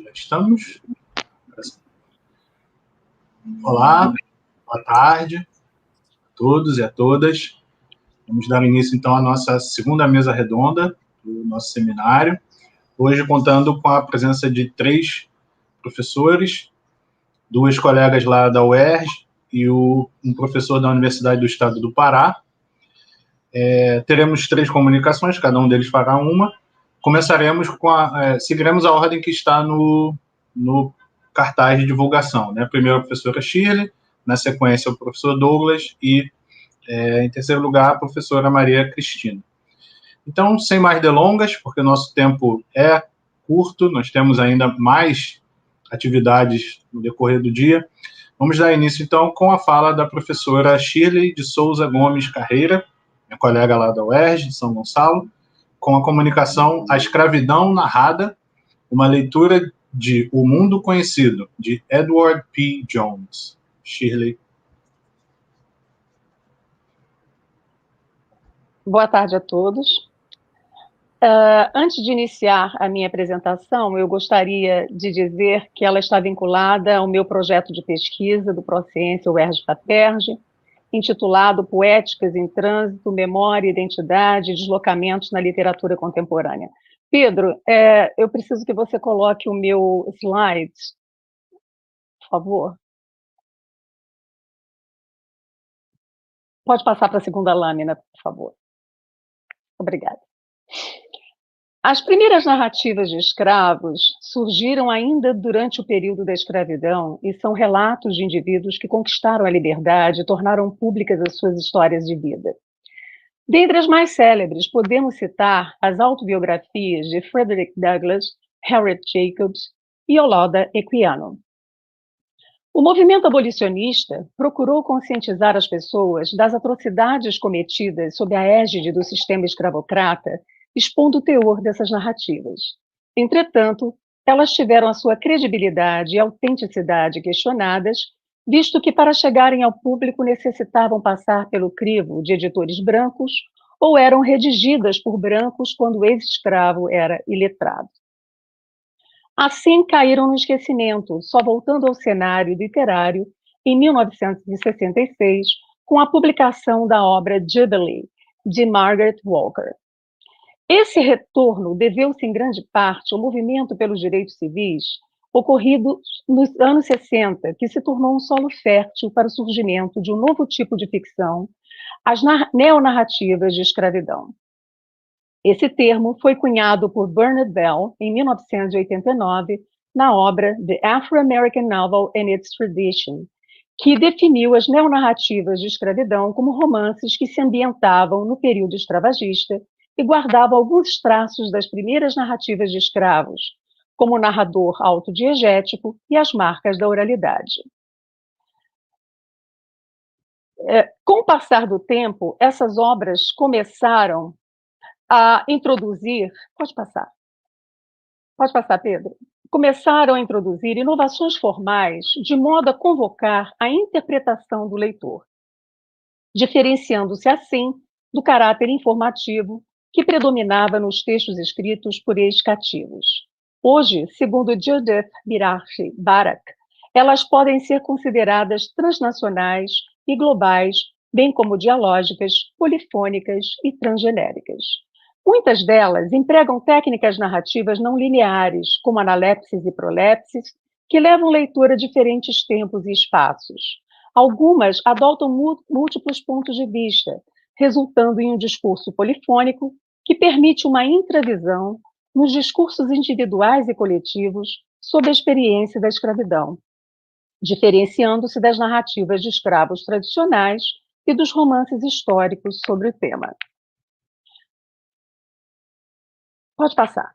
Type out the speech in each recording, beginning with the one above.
Já estamos? Olá, boa tarde a todos e a todas. Vamos dar início, então, à nossa segunda mesa redonda do nosso seminário. Hoje, contando com a presença de 3 professores, 2 colegas lá da UERJ e um professor da Universidade do Estado do Pará. Teremos 3 comunicações, cada um deles fará uma. Começaremos com seguiremos a ordem que está no cartaz de divulgação, né? Primeiro a professora Shirley, na sequência o professor Douglas e, em terceiro lugar, a professora Maria Cristina. Então, sem mais delongas, porque o nosso tempo é curto, nós temos ainda mais atividades no decorrer do dia, vamos dar início, então, com a fala da professora Shirley de Souza Gomes Carreira, minha colega lá da UERJ, de São Gonçalo, com a comunicação A Escravidão Narrada, uma leitura de O Mundo Conhecido, de Edward P. Jones. Shirley. Boa tarde a todos. Antes de iniciar a minha apresentação, eu gostaria de dizer que ela está vinculada ao meu projeto de pesquisa do Prociência UERJ-FAPERJ, intitulado Poéticas em Trânsito, Memória, Identidade e Deslocamentos na Literatura Contemporânea. Pedro, eu preciso que você coloque o meu slide, por favor. Pode passar para a segunda lâmina, por favor. Obrigada. As primeiras narrativas de escravos surgiram ainda durante o período da escravidão e são relatos de indivíduos que conquistaram a liberdade e tornaram públicas as suas histórias de vida. Dentre as mais célebres, podemos citar as autobiografias de Frederick Douglass, Harriet Jacobs e Olaudah Equiano. O movimento abolicionista procurou conscientizar as pessoas das atrocidades cometidas sob a égide do sistema escravocrata, expondo o teor dessas narrativas. Entretanto, elas tiveram a sua credibilidade e autenticidade questionadas, visto que para chegarem ao público necessitavam passar pelo crivo de editores brancos ou eram redigidas por brancos quando o ex-escravo era iletrado. Assim, caíram no esquecimento, só voltando ao cenário literário em 1966, com a publicação da obra Jubilee, de Margaret Walker. Esse retorno deveu-se em grande parte ao movimento pelos direitos civis ocorrido nos anos 60, que se tornou um solo fértil para o surgimento de um novo tipo de ficção, as neonarrativas de escravidão. Esse termo foi cunhado por Bernard Bell em 1989 na obra The Afro-American Novel and Its Tradition, que definiu as neonarrativas de escravidão como romances que se ambientavam no período escravagista e guardavam alguns traços das primeiras narrativas de escravos, como o narrador autodiegético e as marcas da oralidade. Com o passar do tempo, essas obras começaram a introduzir... Pode passar, Pedro. Começaram a introduzir inovações formais de modo a convocar a interpretação do leitor, diferenciando-se assim do caráter informativo que predominava nos textos escritos por ex-cativos. Hoje, segundo Judith Birache Barak, elas podem ser consideradas transnacionais e globais, bem como dialógicas, polifônicas e transgenéricas. Muitas delas empregam técnicas narrativas não lineares, como analepses e prolepses, que levam o leitor a diferentes tempos e espaços. Algumas adotam múltiplos pontos de vista, resultando em um discurso polifônico que permite uma intravisão nos discursos individuais e coletivos sobre a experiência da escravidão, diferenciando-se das narrativas de escravos tradicionais e dos romances históricos sobre o tema. Pode passar.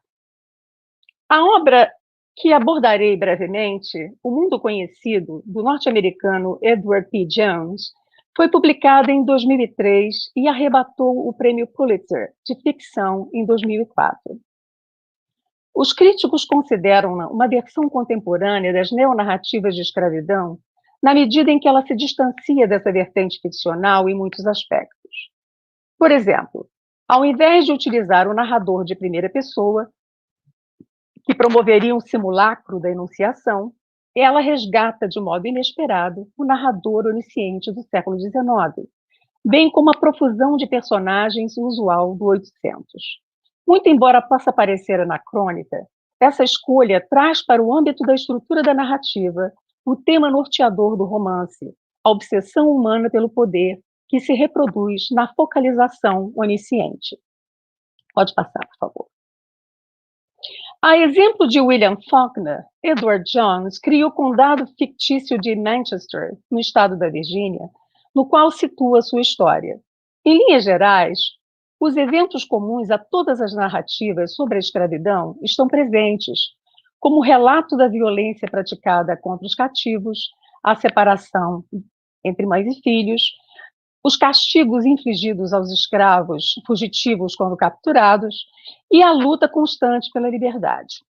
A obra que abordarei brevemente, O Mundo Conhecido, do norte-americano Edward P. Jones, foi publicada em 2003 e arrebatou o Prêmio Pulitzer de ficção em 2004. Os críticos consideram-na uma versão contemporânea das neonarrativas de escravidão, na medida em que ela se distancia dessa vertente ficcional em muitos aspectos. Por exemplo, ao invés de utilizar o narrador de primeira pessoa, que promoveria um simulacro da enunciação, ela resgata de modo inesperado o narrador onisciente do século XIX, bem como a profusão de personagens usual do 800. Muito embora possa parecer anacrônica, essa escolha traz para o âmbito da estrutura da narrativa o tema norteador do romance, a obsessão humana pelo poder que se reproduz na focalização onisciente. Pode passar, por favor. A exemplo de William Faulkner, Edward Jones cria o condado fictício de Manchester, no estado da Virgínia, no qual situa sua história. Em linhas gerais, os eventos comuns a todas as narrativas sobre a escravidão estão presentes, como o relato da violência praticada contra os cativos, a separação entre mães e filhos, os castigos infligidos aos escravos fugitivos quando capturados e a luta constante pela liberdade.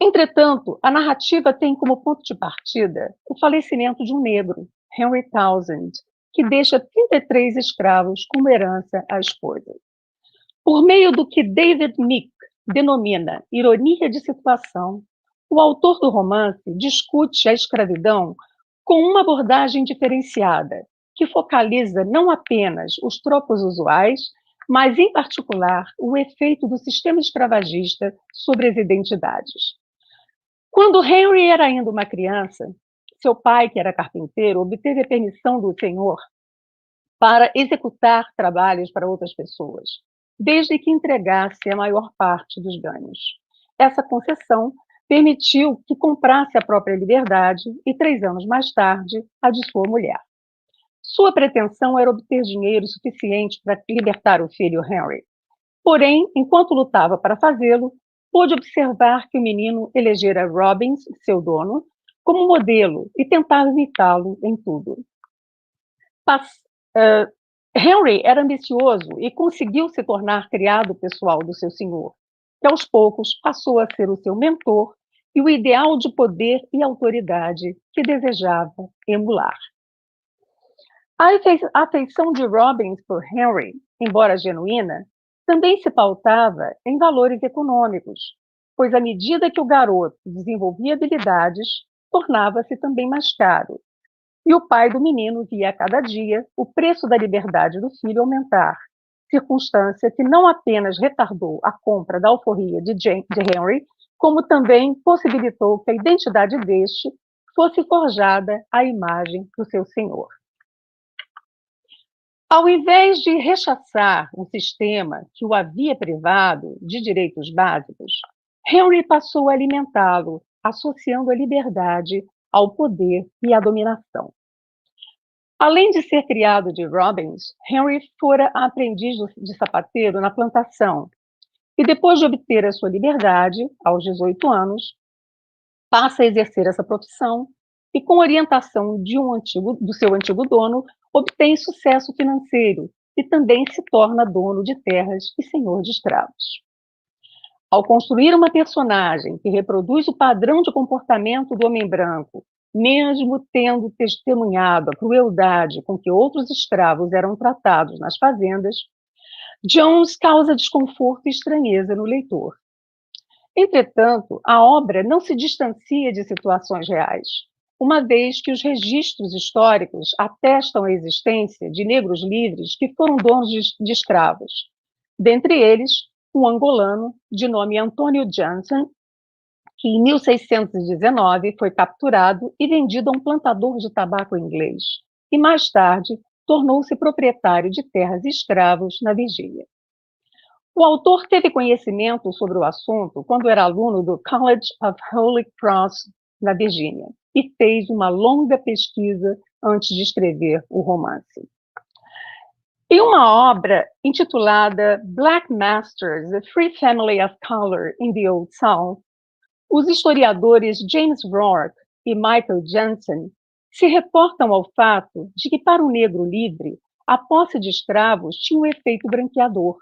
Entretanto, a narrativa tem como ponto de partida o falecimento de um negro, Henry Townsend, que deixa 33 escravos como herança à esposa. Por meio do que David Meek denomina ironia de situação, o autor do romance discute a escravidão com uma abordagem diferenciada, que focaliza não apenas os tropos usuais, mas, em particular, o efeito do sistema escravagista sobre as identidades. Quando Henry era ainda uma criança, seu pai, que era carpinteiro, obteve a permissão do senhor para executar trabalhos para outras pessoas, desde que entregasse a maior parte dos ganhos. Essa concessão permitiu que comprasse a própria liberdade e, 3 anos mais tarde, a de sua mulher. Sua pretensão era obter dinheiro suficiente para libertar o filho Henry. Porém, enquanto lutava para fazê-lo, pôde observar que o menino elegera Robbins, seu dono, como modelo e tentava imitá-lo em tudo. Henry era ambicioso e conseguiu se tornar criado pessoal do seu senhor, que aos poucos passou a ser o seu mentor e o ideal de poder e autoridade que desejava emular. A afeição de Robbins por Henry, embora genuína, também se pautava em valores econômicos, pois à medida que o garoto desenvolvia habilidades, tornava-se também mais caro. E o pai do menino via a cada dia o preço da liberdade do filho aumentar, circunstância que não apenas retardou a compra da alforria de Henry, como também possibilitou que a identidade deste fosse forjada à imagem do seu senhor. Ao invés de rechaçar um sistema que o havia privado de direitos básicos, Henry passou a alimentá-lo, associando a liberdade ao poder e à dominação. Além de ser criado de Robbins, Henry fora aprendiz de sapateiro na plantação e, depois de obter a sua liberdade, aos 18 anos, passa a exercer essa profissão e, com orientação do seu antigo dono, obtém sucesso financeiro e também se torna dono de terras e senhor de escravos. Ao construir uma personagem que reproduz o padrão de comportamento do homem branco, mesmo tendo testemunhado a crueldade com que outros escravos eram tratados nas fazendas, Jones causa desconforto e estranheza no leitor. Entretanto, a obra não se distancia de situações reais, uma vez que os registros históricos atestam a existência de negros livres que foram donos de escravos, dentre eles um angolano de nome Antônio Johnson, que em 1619 foi capturado e vendido a um plantador de tabaco inglês, e mais tarde tornou-se proprietário de terras e escravos na Virgínia. O autor teve conhecimento sobre o assunto quando era aluno do College of Holy Cross, na Virgínia, e fez uma longa pesquisa antes de escrever o romance. Em uma obra intitulada Black Masters, A Free Family of Color in the Old South, os historiadores James Rourke e Michael Jensen se reportam ao fato de que, para o negro livre, a posse de escravos tinha um efeito branqueador,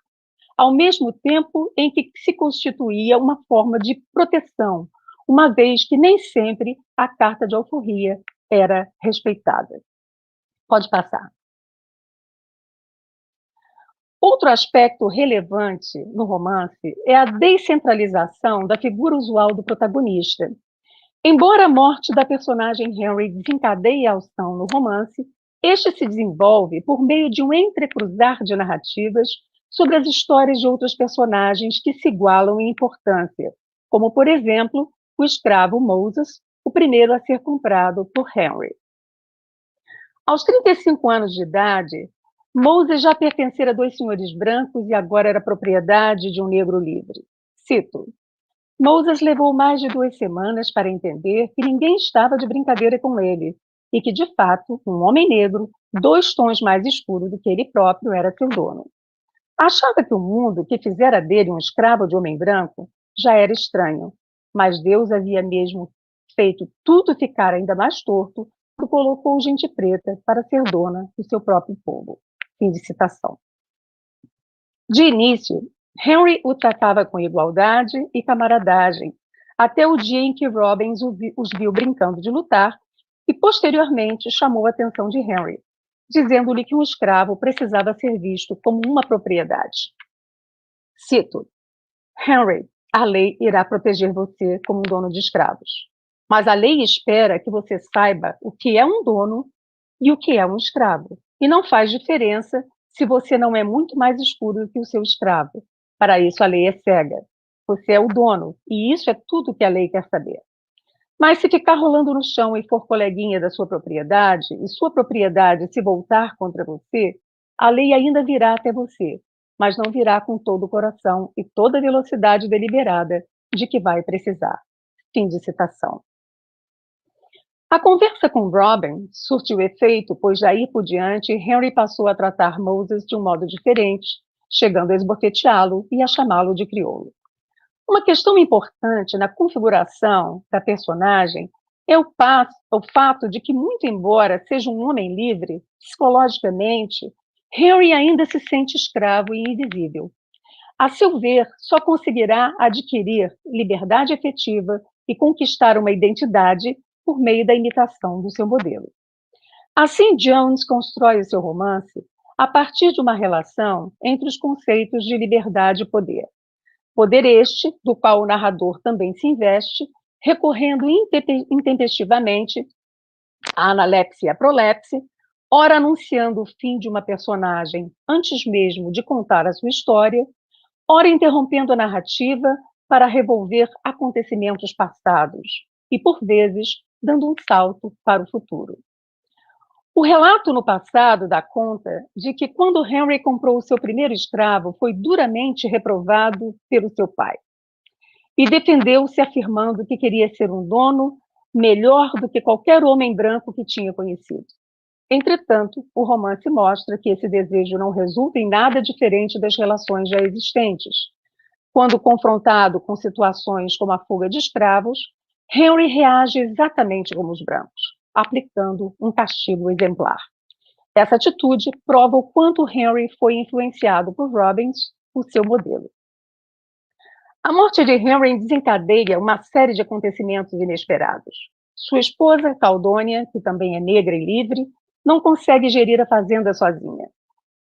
ao mesmo tempo em que se constituía uma forma de proteção, uma vez que nem sempre a carta de alforria era respeitada. Pode passar. Outro aspecto relevante no romance é a descentralização da figura usual do protagonista. Embora a morte da personagem Henry desencadeie a ação no romance, este se desenvolve por meio de um entrecruzar de narrativas sobre as histórias de outros personagens que se igualam em importância, como, por exemplo, o escravo Moses, o primeiro a ser comprado por Henry. Aos 35 anos de idade, Moses já pertencera a 2 senhores brancos e agora era propriedade de um negro livre. Cito: Moses levou mais de 2 semanas para entender que ninguém estava de brincadeira com ele e que, de fato, um homem negro, 2 tons mais escuro do que ele próprio, era seu dono. Achava que o mundo que fizera dele um escravo de homem branco já era estranho, mas Deus havia mesmo feito tudo ficar ainda mais torto e colocou gente preta para ser dona do seu próprio povo. Fim de citação. De início, Henry o tratava com igualdade e camaradagem, até o dia em que Robbins os viu brincando de lutar e, posteriormente, chamou a atenção de Henry, dizendo-lhe que um escravo precisava ser visto como uma propriedade. Cito: Henry, a lei irá proteger você como um dono de escravos, mas a lei espera que você saiba o que é um dono e o que é um escravo, e não faz diferença se você não é muito mais escuro que o seu escravo. Para isso, a lei é cega. Você é o dono, e isso é tudo que a lei quer saber. Mas se ficar rolando no chão e for coleguinha da sua propriedade, e sua propriedade se voltar contra você, a lei ainda virá até você, mas não virá com todo o coração e toda a velocidade deliberada de que vai precisar. Fim de citação. A conversa com Robin surtiu efeito, pois daí por diante Henry passou a tratar Moses de um modo diferente, chegando a esbofeteá-lo e a chamá-lo de crioulo. Uma questão importante na configuração da personagem é o fato de que, muito embora seja um homem livre, psicologicamente, Henry ainda se sente escravo e invisível. A seu ver, só conseguirá adquirir liberdade efetiva e conquistar uma identidade por meio da imitação do seu modelo. Assim, Jones constrói o seu romance a partir de uma relação entre os conceitos de liberdade e poder. Poder este, do qual o narrador também se investe, recorrendo intempestivamente à analepse e à prolepse, ora anunciando o fim de uma personagem antes mesmo de contar a sua história, ora interrompendo a narrativa para revolver acontecimentos passados e, por vezes, dando um salto para o futuro. O relato no passado dá conta de que quando Henry comprou o seu primeiro escravo, foi duramente reprovado pelo seu pai. E defendeu-se afirmando que queria ser um dono melhor do que qualquer homem branco que tinha conhecido. Entretanto, o romance mostra que esse desejo não resulta em nada diferente das relações já existentes. Quando confrontado com situações como a fuga de escravos, Henry reage exatamente como os brancos, aplicando um castigo exemplar. Essa atitude prova o quanto Henry foi influenciado por Robbins, o seu modelo. A morte de Henry desencadeia uma série de acontecimentos inesperados. Sua esposa, Caldônia, que também é negra e livre, não consegue gerir a fazenda sozinha,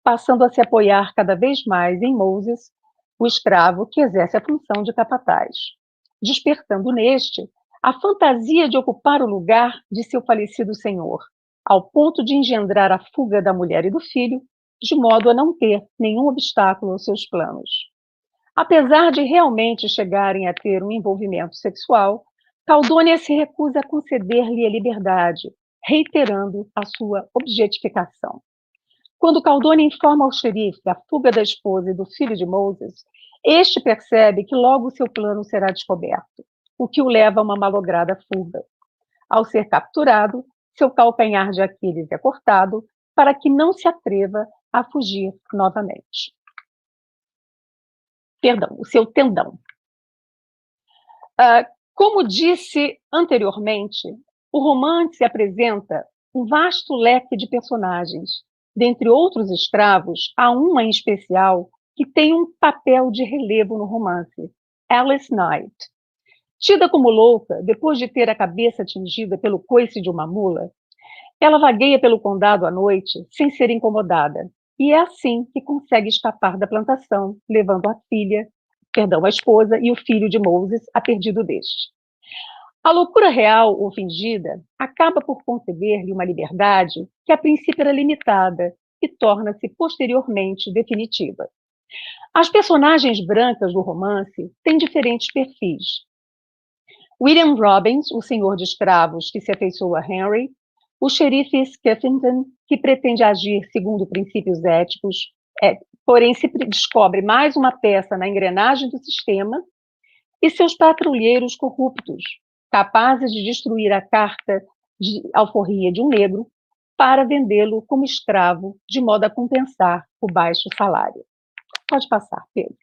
passando a se apoiar cada vez mais em Moses, o escravo que exerce a função de capataz, despertando neste a fantasia de ocupar o lugar de seu falecido senhor, ao ponto de engendrar a fuga da mulher e do filho, de modo a não ter nenhum obstáculo aos seus planos. Apesar de realmente chegarem a ter um envolvimento sexual, Caldônia se recusa a conceder-lhe a liberdade, reiterando a sua objetificação. Quando Caldônia informa ao xerife da fuga da esposa e do filho de Moses, este percebe que logo seu plano será descoberto, o que o leva a uma malograda fuga. Ao ser capturado, seu calcanhar de Aquiles é cortado para que não se atreva a fugir novamente. Perdão, o seu tendão. Como disse anteriormente, o romance apresenta um vasto leque de personagens. Dentre outros escravos, há uma em especial que tem um papel de relevo no romance, Alice Knight. Tida como louca, depois de ter a cabeça atingida pelo coice de uma mula, ela vagueia pelo condado à noite sem ser incomodada, e é assim que consegue escapar da plantação, levando a esposa e o filho de Moses a perdido deste. A loucura real ou fingida acaba por conceder-lhe uma liberdade que a princípio era limitada e torna-se posteriormente definitiva. As personagens brancas do romance têm diferentes perfis. William Robbins, o senhor de escravos que se afeiçoa a Henry, o xerife Skeffington, que pretende agir segundo princípios éticos, porém se descobre mais uma peça na engrenagem do sistema, e seus patrulheiros corruptos, capazes de destruir a carta de alforria de um negro para vendê-lo como escravo, de modo a compensar o baixo salário. Pode passar, Pedro.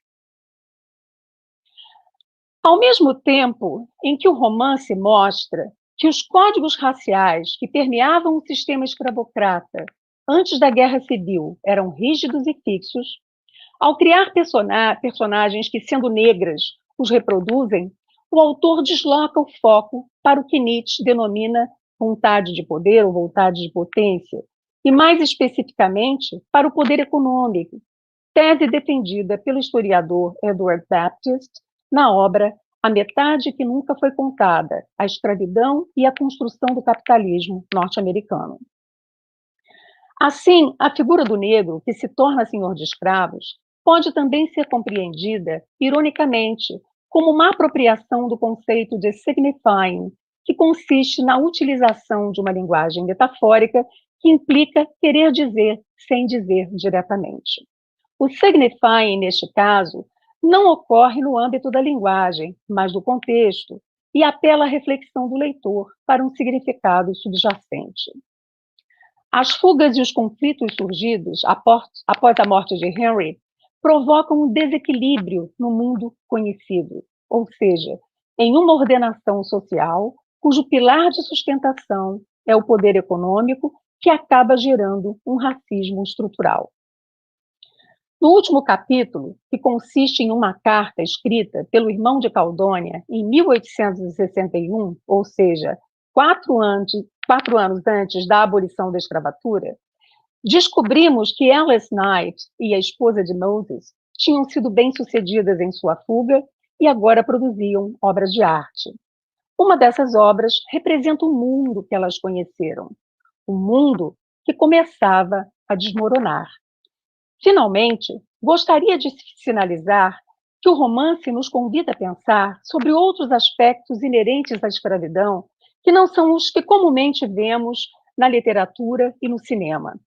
Ao mesmo tempo em que o romance mostra que os códigos raciais que permeavam o sistema escravocrata antes da Guerra Civil eram rígidos e fixos, ao criar personagens que, sendo negras, os reproduzem, o autor desloca o foco para o que Nietzsche denomina vontade de poder ou vontade de potência, e mais especificamente para o poder econômico, tese defendida pelo historiador Edward Baptist na obra A Metade que Nunca Foi Contada, a escravidão e a construção do capitalismo norte-americano. Assim, a figura do negro, que se torna senhor de escravos, pode também ser compreendida, ironicamente, como uma apropriação do conceito de signifying, que consiste na utilização de uma linguagem metafórica que implica querer dizer sem dizer diretamente. O signifying, neste caso, não ocorre no âmbito da linguagem, mas do contexto, e apela à reflexão do leitor para um significado subjacente. As fugas e os conflitos surgidos após a morte de Henry provocam um desequilíbrio no mundo conhecido, ou seja, em uma ordenação social cujo pilar de sustentação é o poder econômico, que acaba gerando um racismo estrutural. No último capítulo, que consiste em uma carta escrita pelo irmão de Caldônia em 1861, ou seja, 4 anos antes da abolição da escravatura, descobrimos que Alice Knight e a esposa de Moses tinham sido bem-sucedidas em sua fuga e agora produziam obras de arte. Uma dessas obras representa o mundo que elas conheceram, um mundo que começava a desmoronar. Finalmente, gostaria de sinalizar que o romance nos convida a pensar sobre outros aspectos inerentes à escravidão que não são os que comumente vemos na literatura e no cinema.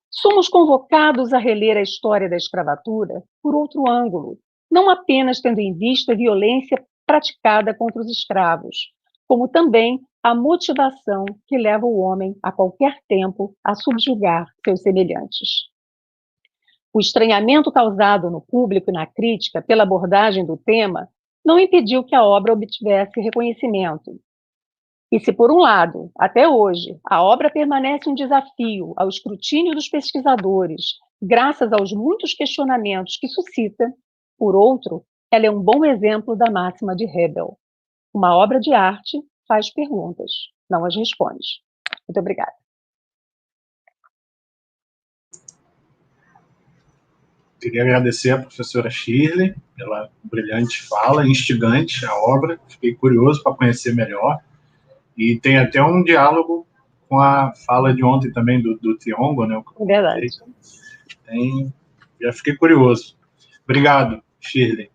Somos convocados a reler a história da escravatura por outro ângulo, não apenas tendo em vista a violência praticada contra os escravos, como também a motivação que leva o homem, a qualquer tempo, a subjugar seus semelhantes. O estranhamento causado no público e na crítica pela abordagem do tema não impediu que a obra obtivesse reconhecimento. E se, por um lado, até hoje, a obra permanece um desafio ao escrutínio dos pesquisadores, graças aos muitos questionamentos que suscita, por outro, ela é um bom exemplo da máxima de Hebel. Uma obra de arte faz perguntas, não as responde. Muito obrigada. Queria agradecer à professora Shirley pela brilhante fala, instigante a obra. Fiquei curioso para conhecer melhor. E tem até um diálogo com a fala de ontem também do Tiongo, né? Verdade. Já fiquei curioso. Obrigado, Shirley.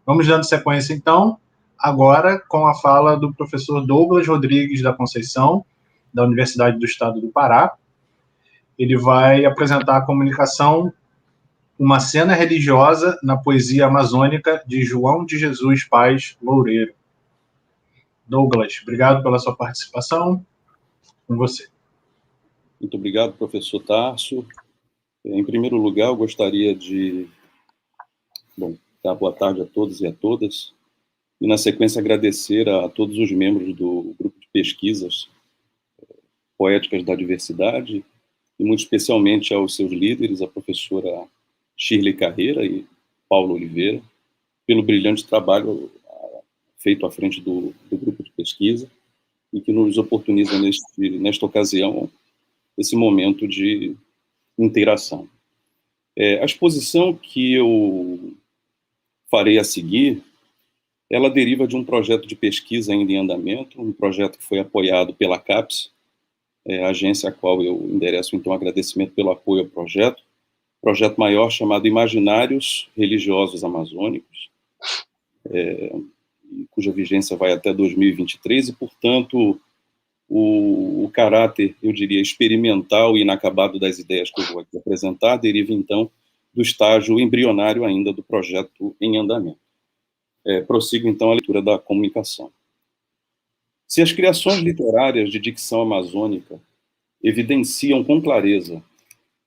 Vamos dando sequência, então, agora com a fala do professor Douglas Rodrigues da Conceição, da Universidade do Estado do Pará. Ele vai apresentar a comunicação Uma Cena Religiosa na Poesia Amazônica, de João de Jesus Paz Loureiro. Douglas, obrigado pela sua participação. Com você. Muito obrigado, professor Tarso. Em primeiro lugar, eu gostaria de dar boa tarde a todos e a todas, e, na sequência, agradecer a todos os membros do grupo de pesquisas poéticas da diversidade, e muito especialmente aos seus líderes, a professora Shirley Carreira e Paulo Oliveira, pelo brilhante trabalho feito à frente do grupo de pesquisa, e que nos oportuniza, nesta ocasião, esse momento de interação. A exposição que eu farei a seguir, ela deriva de um projeto de pesquisa ainda em andamento, um projeto que foi apoiado pela CAPES, a agência a qual eu endereço, então, agradecimento pelo apoio ao projeto maior chamado Imaginários Religiosos Amazônicos, cuja vigência vai até 2023, e, portanto, o caráter, eu diria, experimental e inacabado das ideias que eu vou aqui apresentar deriva, então, do estágio embrionário ainda do projeto em andamento. Prossigo, então, a leitura da comunicação. Se as criações literárias de dicção amazônica evidenciam com clareza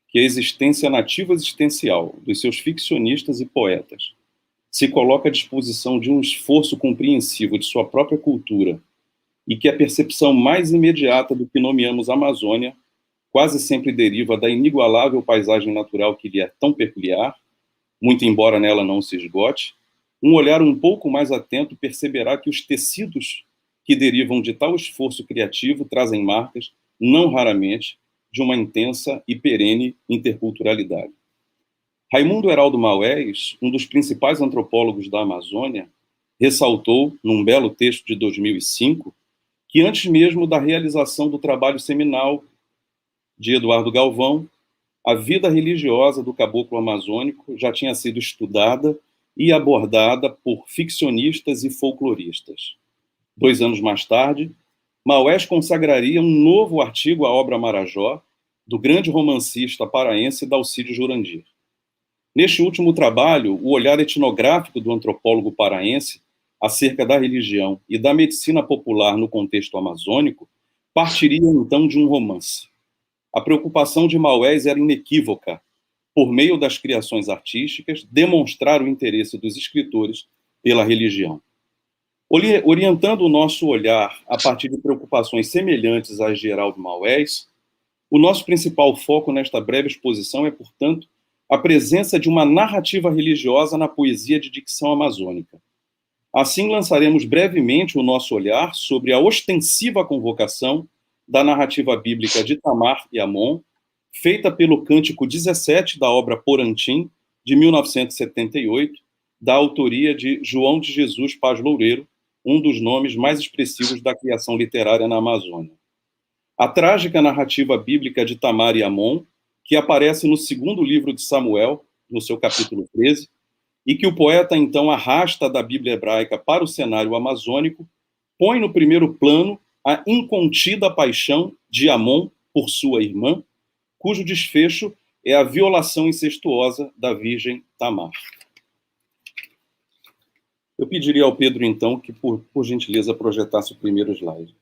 que a existência nativa existencial dos seus ficcionistas e poetas se coloca à disposição de um esforço compreensivo de sua própria cultura e que a percepção mais imediata do que nomeamos Amazônia quase sempre deriva da inigualável paisagem natural que lhe é tão peculiar, muito embora nela não se esgote, um olhar um pouco mais atento perceberá que os tecidos que derivam de tal esforço criativo trazem marcas, não raramente, de uma intensa e perene interculturalidade. Raimundo Heraldo Maués, um dos principais antropólogos da Amazônia, ressaltou, num belo texto de 2005, que antes mesmo da realização do trabalho seminal de Eduardo Galvão, a vida religiosa do caboclo amazônico já tinha sido estudada e abordada por ficcionistas e folcloristas. 2 anos mais tarde, Maués consagraria um novo artigo à obra Marajó, do grande romancista paraense Dalcídio Jurandir. Neste último trabalho, o olhar etnográfico do antropólogo paraense acerca da religião e da medicina popular no contexto amazônico partiria então de um romance. A preocupação de Maués era inequívoca, por meio das criações artísticas, demonstrar o interesse dos escritores pela religião. Orientando o nosso olhar a partir de preocupações semelhantes às de Heraldo Maués, o nosso principal foco nesta breve exposição é, portanto, a presença de uma narrativa religiosa na poesia de dicção amazônica. Assim, lançaremos brevemente o nosso olhar sobre a ostensiva convocação da narrativa bíblica de Itamar e Amon, feita pelo Cântico 17 da obra Porantim, de 1978, da autoria de João de Jesus Paz Loureiro, um dos nomes mais expressivos da criação literária na Amazônia. A trágica narrativa bíblica de Itamar e Amon, que aparece no 2º livro de Samuel, no seu capítulo 13, e que o poeta então arrasta da Bíblia hebraica para o cenário amazônico, põe no primeiro plano a incontida paixão de Amon por sua irmã, cujo desfecho é a violação incestuosa da virgem Tamar. Eu pediria ao Pedro, então, que, por gentileza, projetasse o primeiro slide.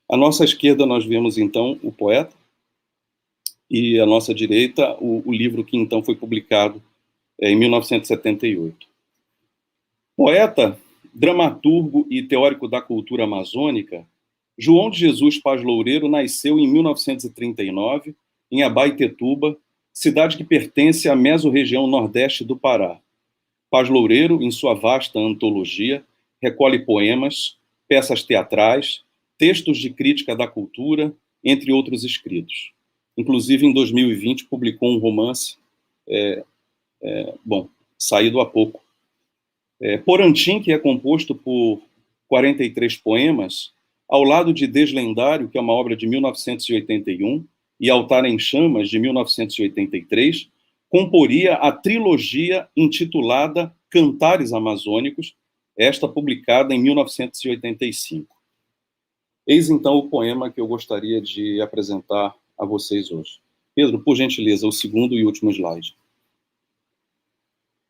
À nossa esquerda, nós vemos, então, o poeta, e à nossa direita, o livro que, então, foi publicado em 1978. Poeta, dramaturgo e teórico da cultura amazônica, João de Jesus Paz Loureiro nasceu em 1939, em Abaetetuba, cidade que pertence à mesorregião nordeste do Pará. Paz Loureiro, em sua vasta antologia, recolhe poemas, peças teatrais, textos de crítica da cultura, entre outros escritos. Inclusive, em 2020, publicou um romance, saído há pouco. Porantim, que é composto por 43 poemas, ao lado de Deslendário, que é uma obra de 1981, e Altar em Chamas, de 1983, comporia a trilogia intitulada Cantares Amazônicos, esta publicada em 1985. Eis, então, o poema que eu gostaria de apresentar a vocês hoje. Pedro, por gentileza, o segundo e último slide.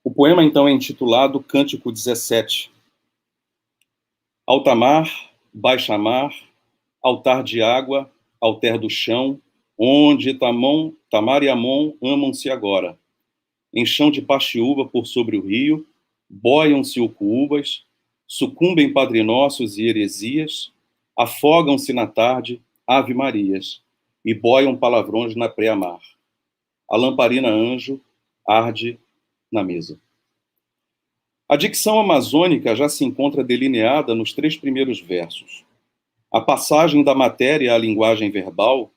O poema, então, é intitulado Cântico 17. Alta mar, baixa mar, altar de água, alter do chão, onde Tamar e Amon amam-se agora. Em chão de paxiúba por sobre o rio, boiam-se ucuúbas, sucumbem padrinócios e heresias, afogam-se na tarde ave-marias, e boiam palavrões na pré-amar. A lamparina anjo arde na mesa. A dicção amazônica já se encontra delineada nos 3 primeiros versos. a passagem da matéria à linguagem verbal,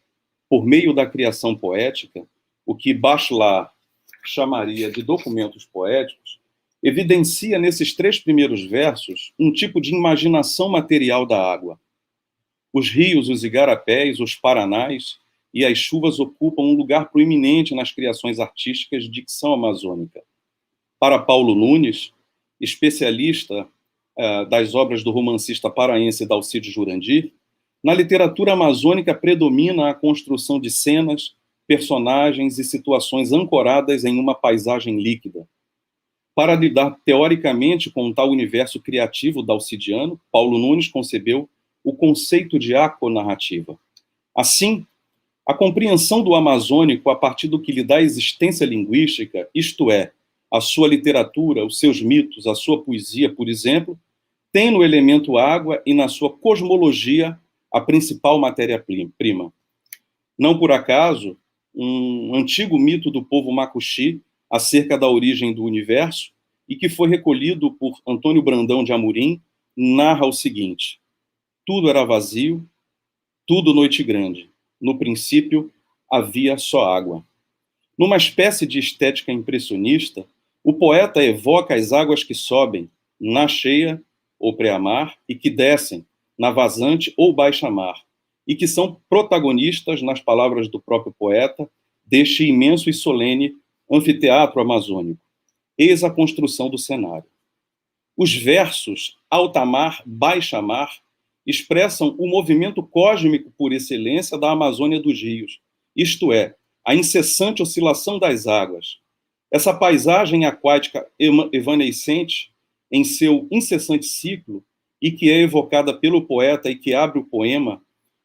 por meio da criação poética, o que Bachelard chamaria de documentos poéticos, evidencia nesses 3 primeiros versos um tipo de imaginação material da água. Os rios, os igarapés, os paranás e as chuvas ocupam um lugar proeminente nas criações artísticas de dicção amazônica. Para Paulo Nunes, especialista das obras do romancista paraense Dalcídio Jurandir, na literatura amazônica predomina a construção de cenas, personagens e situações ancoradas em uma paisagem líquida. Para lidar teoricamente com tal universo criativo dalcidiano, Paulo Nunes concebeu o conceito de aconarrativa. Assim, a compreensão do amazônico a partir do que lhe dá existência linguística, isto é, a sua literatura, os seus mitos, a sua poesia, por exemplo, tem no elemento água e na sua cosmologia a principal matéria-prima. Não por acaso, um antigo mito do povo Macuxi acerca da origem do universo, e que foi recolhido por Antônio Brandão de Amorim, narra o seguinte: tudo era vazio, tudo noite grande. No princípio, havia só água. Numa espécie de estética impressionista, o poeta evoca as águas que sobem na cheia ou pré-mar e que descem na vazante ou baixa-mar, e que são protagonistas, nas palavras do próprio poeta, deste imenso e solene anfiteatro amazônico. Eis a construção do cenário. Os versos alta-mar, baixa-mar expressam o movimento cósmico por excelência da Amazônia dos rios, isto é, a incessante oscilação das águas. Essa paisagem aquática evanescente em seu incessante ciclo e que é evocada pelo poeta e que abre o poema,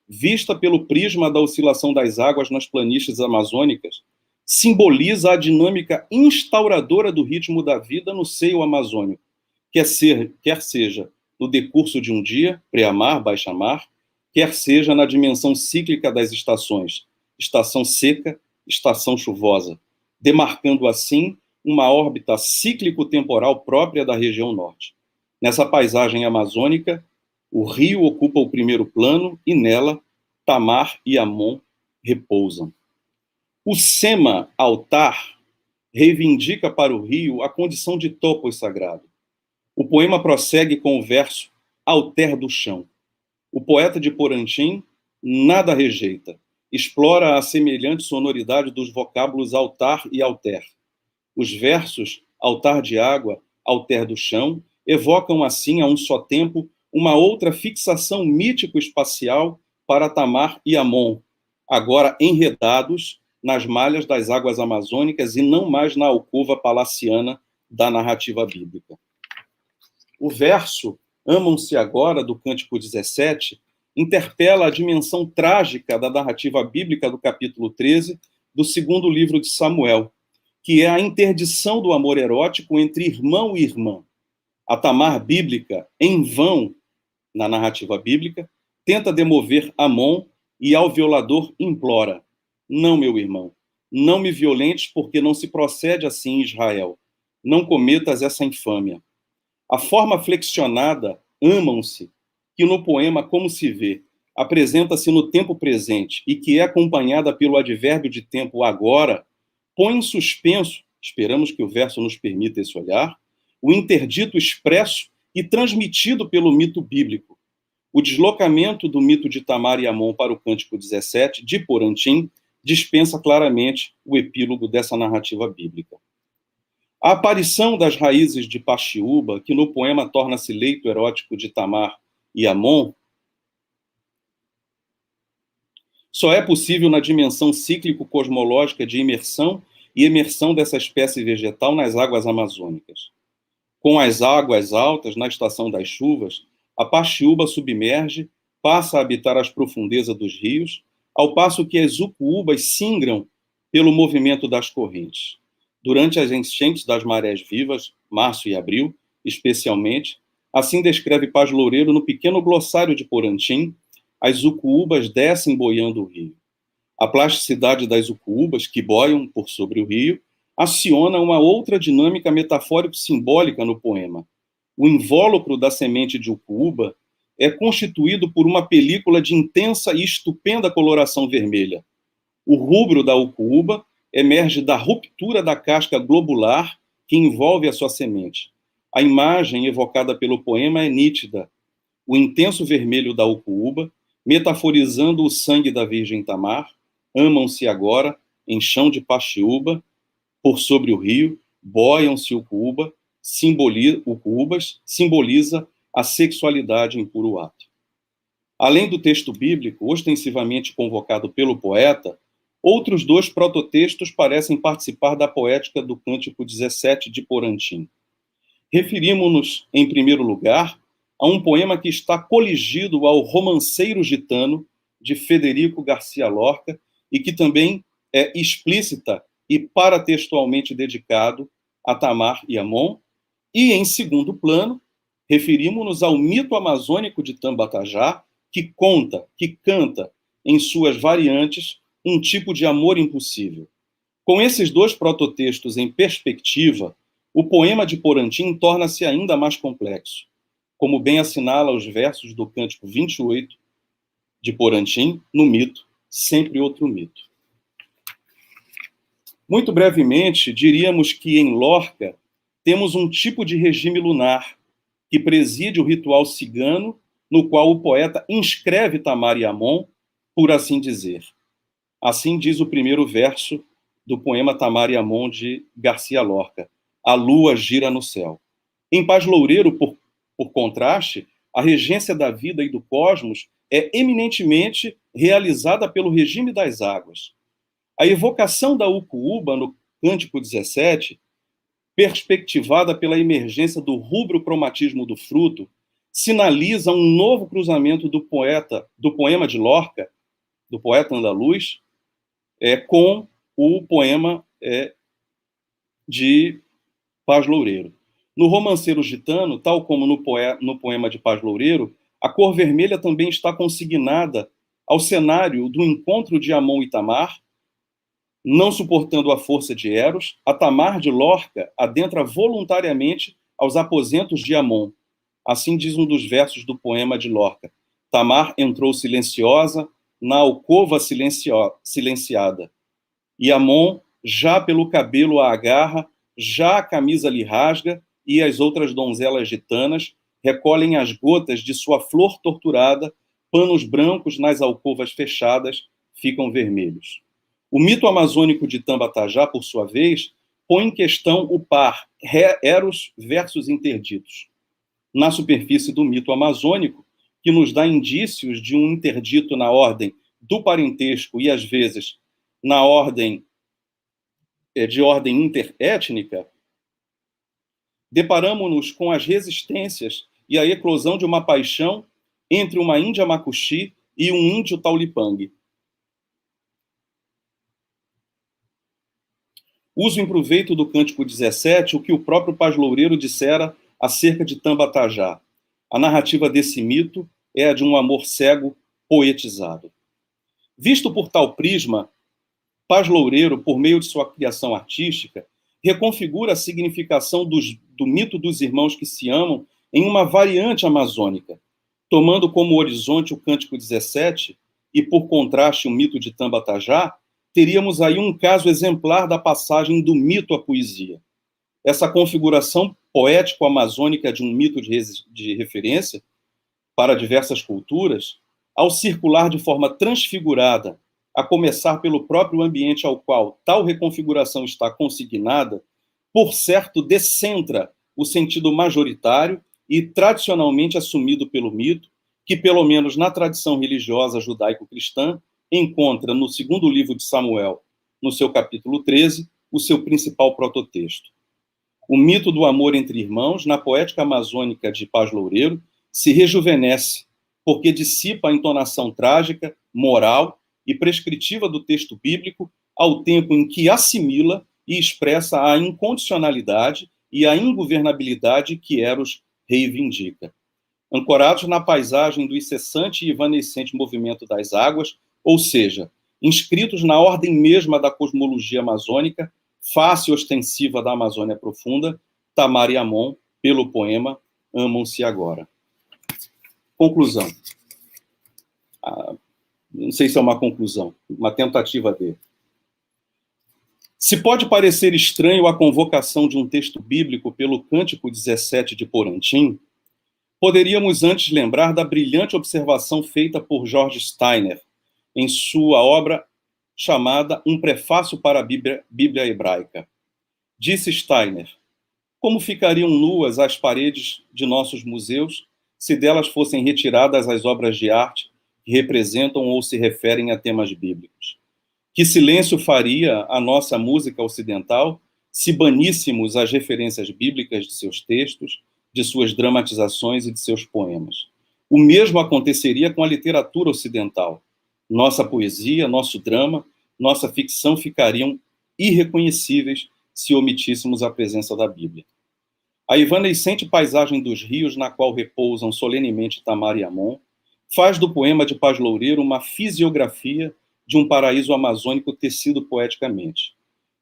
vista pelo prisma da oscilação das águas nas planícies amazônicas, simboliza a dinâmica instauradora do ritmo da vida no seio amazônico, quer seja no decurso de um dia, pré-mar, baixa-mar, quer seja na dimensão cíclica das estações, estação seca, estação chuvosa, demarcando assim uma órbita cíclico-temporal própria da região norte. Nessa paisagem amazônica, o rio ocupa o primeiro plano e nela, Tamar e Amon repousam. O sema altar reivindica para o rio a condição de topos sagrado. O poema prossegue com o verso alter do chão. O poeta de Porantim nada rejeita, explora a semelhante sonoridade dos vocábulos altar e alter. Os versos altar de água, alter do chão, evocam assim a um só tempo uma outra fixação mítico-espacial para Tamar e Amon, agora enredados nas malhas das águas amazônicas e não mais na alcova palaciana da narrativa bíblica. O verso Amam-se agora, do Cântico 17, interpela a dimensão trágica da narrativa bíblica do capítulo 13 do 2º livro de Samuel, que é a interdição do amor erótico entre irmão e irmã. A Tamar bíblica, em vão, na narrativa bíblica, tenta demover Amon e ao violador implora: não, meu irmão, não me violentes, porque não se procede assim em Israel. Não cometas essa infâmia. A forma flexionada, amam-se, que no poema Como se vê, apresenta-se no tempo presente e que é acompanhada pelo advérbio de tempo agora, põe em suspenso, esperamos que o verso nos permita esse olhar, o interdito expresso e transmitido pelo mito bíblico. O deslocamento do mito de Tamar e Amon para o Cântico 17, de Porantim, dispensa claramente o epílogo dessa narrativa bíblica. A aparição das raízes de Paxiúba, que no poema torna-se leito erótico de Tamar e Amon, só é possível na dimensão cíclico-cosmológica de imersão e emersão dessa espécie vegetal nas águas amazônicas. Com as águas altas, na estação das chuvas, a Paxiúba submerge, passa a habitar as profundezas dos rios, ao passo que as ucuúbas singram pelo movimento das correntes. Durante as enchentes das marés vivas, março e abril, especialmente, assim descreve Paz Loureiro no pequeno glossário de Porantim, as ucuúbas descem boiando o rio. A plasticidade das ucuúbas, que boiam por sobre o rio, aciona uma outra dinâmica metafórico-simbólica no poema. O invólucro da semente de ucuúba é constituído por uma película de intensa e estupenda coloração vermelha. O rubro da ucuúba emerge da ruptura da casca globular que envolve a sua semente. A imagem evocada pelo poema é nítida. O intenso vermelho da ucuúba, metaforizando o sangue da Virgem Tamar, amam-se agora em chão de paxiúba, por sobre o rio, boiam-se ucuúbas, simboliza a sexualidade em puro ato. Além do texto bíblico, ostensivamente convocado pelo poeta, outros 2 prototextos parecem participar da poética do Cântico 17 de Porantim. Referimos-nos, em primeiro lugar, a um poema que está coligido ao Romanceiro Gitano, de Federico Garcia Lorca, e que também é explícita e paratextualmente dedicado a Tamar e Amon. E, em segundo plano, referimos-nos ao mito amazônico de Tambatajá, que canta, em suas variantes, um tipo de amor impossível. Com esses 2 prototextos em perspectiva, o poema de Porantim torna-se ainda mais complexo, como bem assinala os versos do Cântico 28 de Porantim, no mito, sempre outro mito. Muito brevemente, diríamos que em Lorca temos um tipo de regime lunar que preside o ritual cigano, no qual o poeta inscreve Tamar e Amon, por assim dizer. Assim diz o primeiro verso do poema Tamar e Amon, de Garcia Lorca: a lua gira no céu. Em Paz Loureiro, por contraste, a regência da vida e do cosmos é eminentemente realizada pelo regime das águas. A evocação da ucuúba no Cântico 17, perspectivada pela emergência do rubro-cromatismo do fruto, sinaliza um novo cruzamento do poema de Lorca, do poeta andaluz, com o poema de Paz Loureiro. No Romanceiro Gitano, tal como no poema de Paz Loureiro, a cor vermelha também está consignada ao cenário do encontro de Amon e Tamar. Não suportando a força de Eros, a Tamar de Lorca adentra voluntariamente aos aposentos de Amon. Assim diz um dos versos do poema de Lorca: Tamar entrou silenciosa na alcova silenciada, e Amon já pelo cabelo a agarra, já a camisa lhe rasga, e as outras donzelas gitanas recolhem as gotas de sua flor torturada, panos brancos nas alcovas fechadas ficam vermelhos. O mito amazônico de Tambatajá, por sua vez, põe em questão o par Eros versus interditos. Na superfície do mito amazônico, que nos dá indícios de um interdito na ordem do parentesco e, às vezes, na ordem de ordem interétnica, deparamos-nos com as resistências e a eclosão de uma paixão entre uma índia macuxi e um índio taulipang. Uso em proveito do Cântico 17 o que o próprio Paz Loureiro dissera acerca de Tambatajá. A narrativa desse mito é a de um amor cego poetizado. Visto por tal prisma, Paz Loureiro, por meio de sua criação artística, reconfigura a significação do mito dos irmãos que se amam em uma variante amazônica, tomando como horizonte o Cântico 17 e, por contraste, o mito de Tambatajá, teríamos aí um caso exemplar da passagem do mito à poesia. Essa configuração poético-amazônica de um mito de referência para diversas culturas, ao circular de forma transfigurada, a começar pelo próprio ambiente ao qual tal reconfiguração está consignada, por certo, descentra o sentido majoritário e tradicionalmente assumido pelo mito, que, pelo menos na tradição religiosa judaico-cristã, encontra no segundo livro de Samuel, no seu capítulo 13, o seu principal prototexto. O mito do amor entre irmãos, na poética amazônica de Paz Loureiro, se rejuvenesce, porque dissipa a entonação trágica, moral e prescritiva do texto bíblico, ao tempo em que assimila e expressa a incondicionalidade e a ingovernabilidade que Eros reivindica. Ancorados na paisagem do incessante e evanescente movimento das águas, ou seja, inscritos na ordem mesma da cosmologia amazônica, face ostensiva da Amazônia profunda, Tamar e Amon, pelo poema, amam-se agora. Conclusão. Não sei se é uma conclusão, uma tentativa de. Se pode parecer estranho a convocação de um texto bíblico pelo Cântico 17 de Porantim, poderíamos antes lembrar da brilhante observação feita por George Steiner em sua obra chamada Um Prefácio para a Bíblia Hebraica. Disse Steiner: como ficariam nuas as paredes de nossos museus se delas fossem retiradas as obras de arte que representam ou se referem a temas bíblicos? Que silêncio faria a nossa música ocidental se baníssemos as referências bíblicas de seus textos, de suas dramatizações e de seus poemas? O mesmo aconteceria com a literatura ocidental. Nossa poesia, nosso drama, nossa ficção ficariam irreconhecíveis se omitíssemos a presença da Bíblia. A evanescente paisagem dos rios na qual repousam solenemente Tamar e Amon faz do poema de Paz Loureiro uma fisiografia de um paraíso amazônico tecido poeticamente.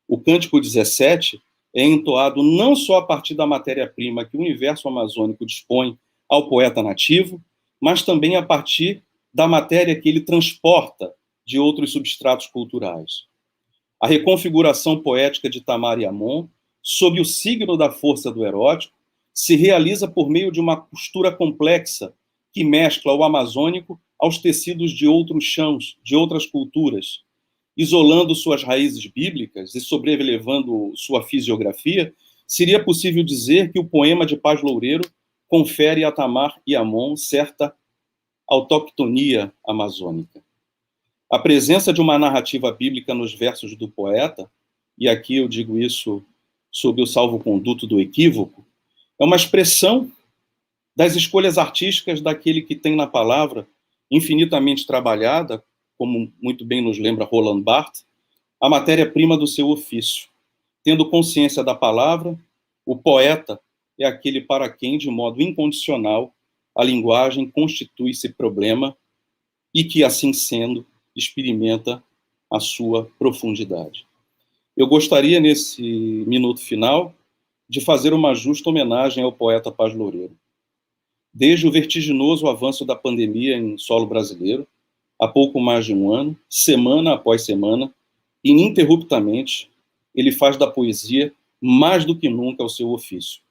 O Cântico 17 é entoado não só a partir da matéria-prima que o universo amazônico dispõe ao poeta nativo, mas também a partir da matéria que ele transporta de outros substratos culturais. A reconfiguração poética de Tamar e Amon, sob o signo da força do erótico, se realiza por meio de uma costura complexa que mescla o amazônico aos tecidos de outros chãos, de outras culturas. Isolando suas raízes bíblicas e sobrelevando sua fisiografia, seria possível dizer que o poema de Paz Loureiro confere a Tamar e Amon certa autoctonia amazônica. A presença de uma narrativa bíblica nos versos do poeta, e aqui eu digo isso sob o salvo-conduto do equívoco, é uma expressão das escolhas artísticas daquele que tem na palavra, infinitamente trabalhada, como muito bem nos lembra Roland Barthes, a matéria-prima do seu ofício. Tendo consciência da palavra, o poeta é aquele para quem, de modo incondicional, a linguagem constitui-se problema e que, assim sendo, experimenta a sua profundidade. Eu gostaria, nesse minuto final, de fazer uma justa homenagem ao poeta Paz Loureiro. Desde o vertiginoso avanço da pandemia em solo brasileiro, há pouco mais de um ano, semana após semana, ininterruptamente, ele faz da poesia mais do que nunca o seu ofício.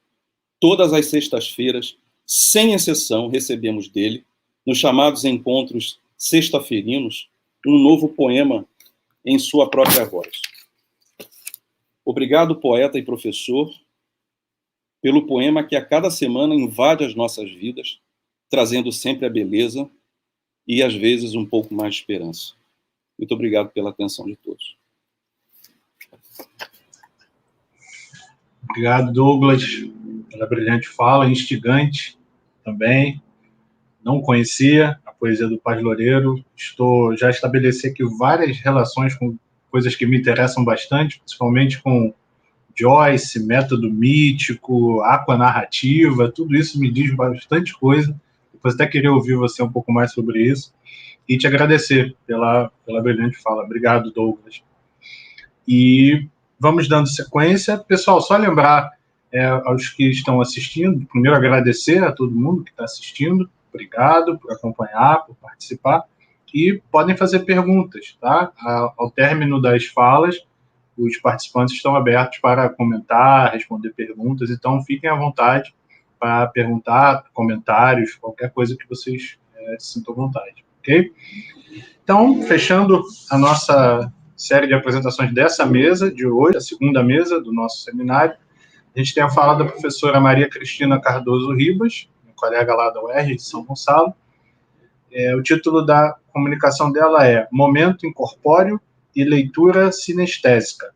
Todas as sextas-feiras, sem exceção, recebemos dele, nos chamados encontros sexta-feirinos, um novo poema em sua própria voz. Obrigado, poeta e professor, pelo poema que a cada semana invade as nossas vidas, trazendo sempre a beleza e, às vezes, um pouco mais de esperança. Muito obrigado pela atenção de todos. Obrigado, Douglas, pela brilhante fala, instigante também. Não conhecia a poesia do Paz Loureiro. Já estabeleci aqui várias relações com coisas que me interessam bastante, principalmente com Joyce, método mítico, aquanarrativa, tudo isso me diz bastante coisa. Depois até queria ouvir você um pouco mais sobre isso. E te agradecer pela brilhante fala. Obrigado, Douglas. E vamos dando sequência. Pessoal, só lembrar aos que estão assistindo, primeiro agradecer a todo mundo que está assistindo. Obrigado por acompanhar, por participar. E podem fazer perguntas, tá? Ao término das falas, os participantes estão abertos para comentar, responder perguntas, então fiquem à vontade para perguntar, comentários, qualquer coisa que vocês sintam vontade, ok? Então, fechando a nossa série de apresentações dessa mesa de hoje, a segunda mesa do nosso seminário, a gente tem a fala da professora Maria Cristina Cardoso Ribas, minha colega lá da UERJ de São Gonçalo. O título da comunicação dela é Momento Incorpóreo e Leitura Sinestésica,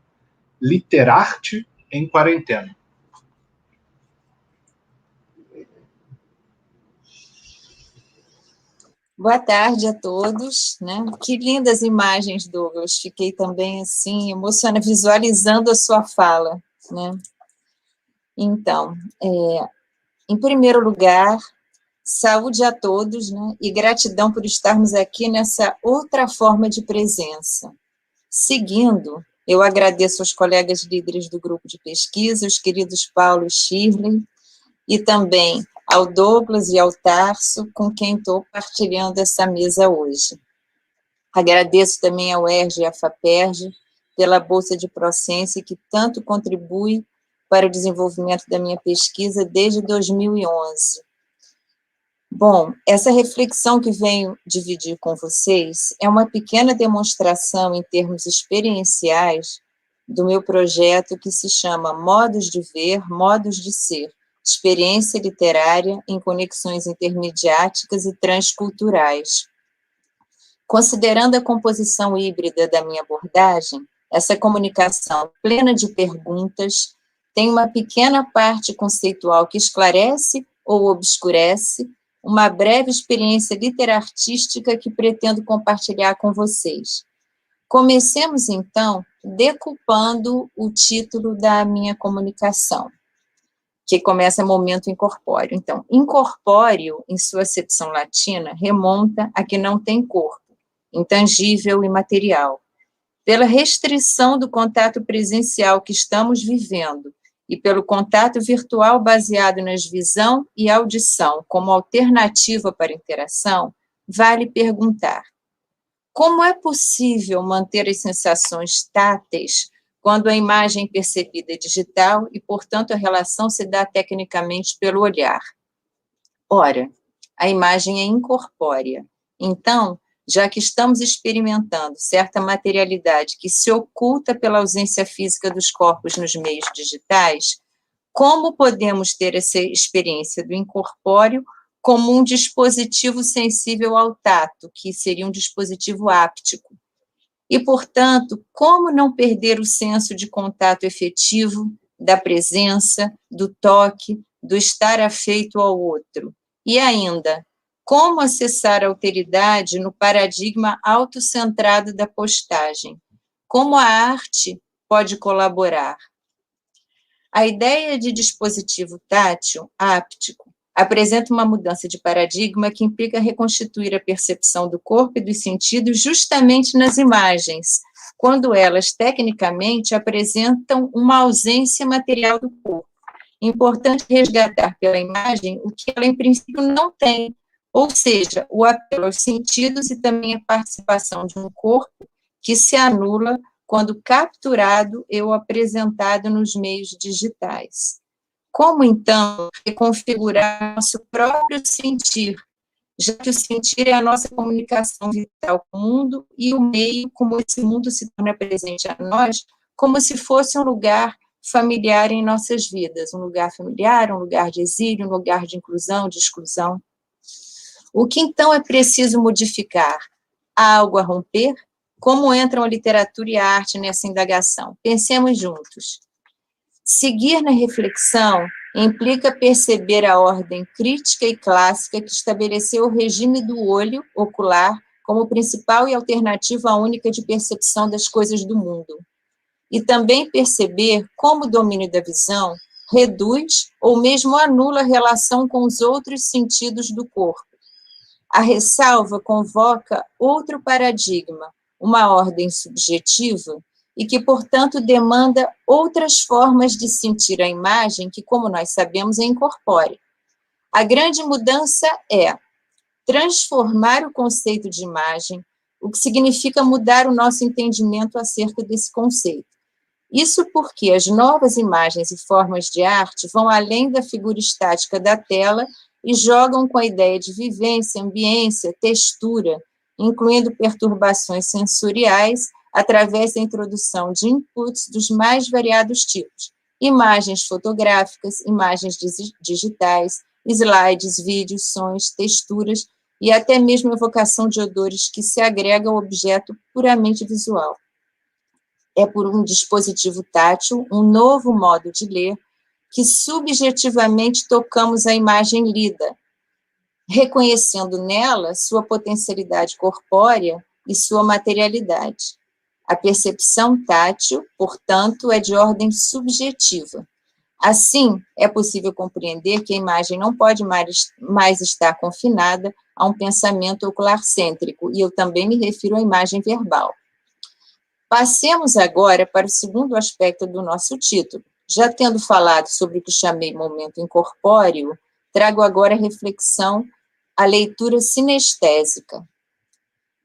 Literarte em Quarentena. Boa tarde a todos, né? Que lindas imagens, Douglas. Fiquei também assim emocionada visualizando a sua fala, né? Então, em primeiro lugar, saúde a todos, né? E gratidão por estarmos aqui nessa outra forma de presença. Seguindo, eu agradeço aos colegas líderes do grupo de pesquisa, os queridos Paulo e Shirley, e também ao Douglas e ao Tarso, com quem estou partilhando essa mesa hoje. Agradeço também ao ERJ e à FAPERJ pela Bolsa de Procência, que tanto contribui para o desenvolvimento da minha pesquisa desde 2011. Bom, essa reflexão que venho dividir com vocês é uma pequena demonstração em termos experienciais do meu projeto que se chama Modos de Ver, Modos de Ser, Experiência Literária em Conexões Intermediáticas e Transculturais. Considerando a composição híbrida da minha abordagem, essa comunicação plena de perguntas tem uma pequena parte conceitual que esclarece ou obscurece uma breve experiência literartística que pretendo compartilhar com vocês. Comecemos, então, decupando o título da minha comunicação, que começa momento incorpóreo. Então, incorpóreo, em sua acepção latina, remonta a que não tem corpo, intangível e material. Pela restrição do contato presencial que estamos vivendo e pelo contato virtual baseado nas visão e audição como alternativa para interação, vale perguntar: como é possível manter as sensações táteis quando a imagem percebida é digital e, portanto, a relação se dá tecnicamente pelo olhar? Ora, a imagem é incorpórea. Então, já que estamos experimentando certa materialidade que se oculta pela ausência física dos corpos nos meios digitais, como podemos ter essa experiência do incorpóreo como um dispositivo sensível ao tato, que seria um dispositivo áptico? E, portanto, como não perder o senso de contato efetivo, da presença, do toque, do estar afeito ao outro? E ainda, como acessar a alteridade no paradigma autocentrado da postagem? Como a arte pode colaborar? A ideia de dispositivo tátil, áptico, apresenta uma mudança de paradigma que implica reconstituir a percepção do corpo e dos sentidos justamente nas imagens, quando elas, tecnicamente, apresentam uma ausência material do corpo. Importante resgatar pela imagem o que ela, em princípio, não tem, ou seja, o apelo aos sentidos e também a participação de um corpo que se anula quando capturado ou apresentado nos meios digitais. Como, então, reconfigurar nosso próprio sentir, já que o sentir é a nossa comunicação vital com o mundo e o meio como esse mundo se torna presente a nós, como se fosse um lugar familiar em nossas vidas, um lugar familiar, um lugar de exílio, um lugar de inclusão, de exclusão. O que, então, é preciso modificar? Há algo a romper? Como entram a literatura e a arte nessa indagação? Pensemos juntos. Seguir na reflexão implica perceber a ordem crítica e clássica que estabeleceu o regime do olho ocular como principal e alternativa única de percepção das coisas do mundo. E também perceber como o domínio da visão reduz ou mesmo anula a relação com os outros sentidos do corpo. A ressalva convoca outro paradigma, uma ordem subjetiva, e que, portanto, demanda outras formas de sentir a imagem que, como nós sabemos, é incorpórea. A grande mudança é transformar o conceito de imagem, o que significa mudar o nosso entendimento acerca desse conceito. Isso porque as novas imagens e formas de arte vão além da figura estática da tela e jogam com a ideia de vivência, ambiência, textura, incluindo perturbações sensoriais, através da introdução de inputs dos mais variados tipos, imagens fotográficas, imagens digitais, slides, vídeos, sons, texturas e até mesmo evocação de odores que se agrega ao objeto puramente visual. É por um dispositivo tátil, um novo modo de ler, que subjetivamente tocamos a imagem lida, reconhecendo nela sua potencialidade corpórea e sua materialidade. A percepção tátil, portanto, é de ordem subjetiva. Assim, é possível compreender que a imagem não pode mais estar confinada a um pensamento ocular-cêntrico, e eu também me refiro à imagem verbal. Passemos agora para o segundo aspecto do nosso título. Já tendo falado sobre o que chamei momento incorpóreo, trago agora a reflexão, a leitura sinestésica.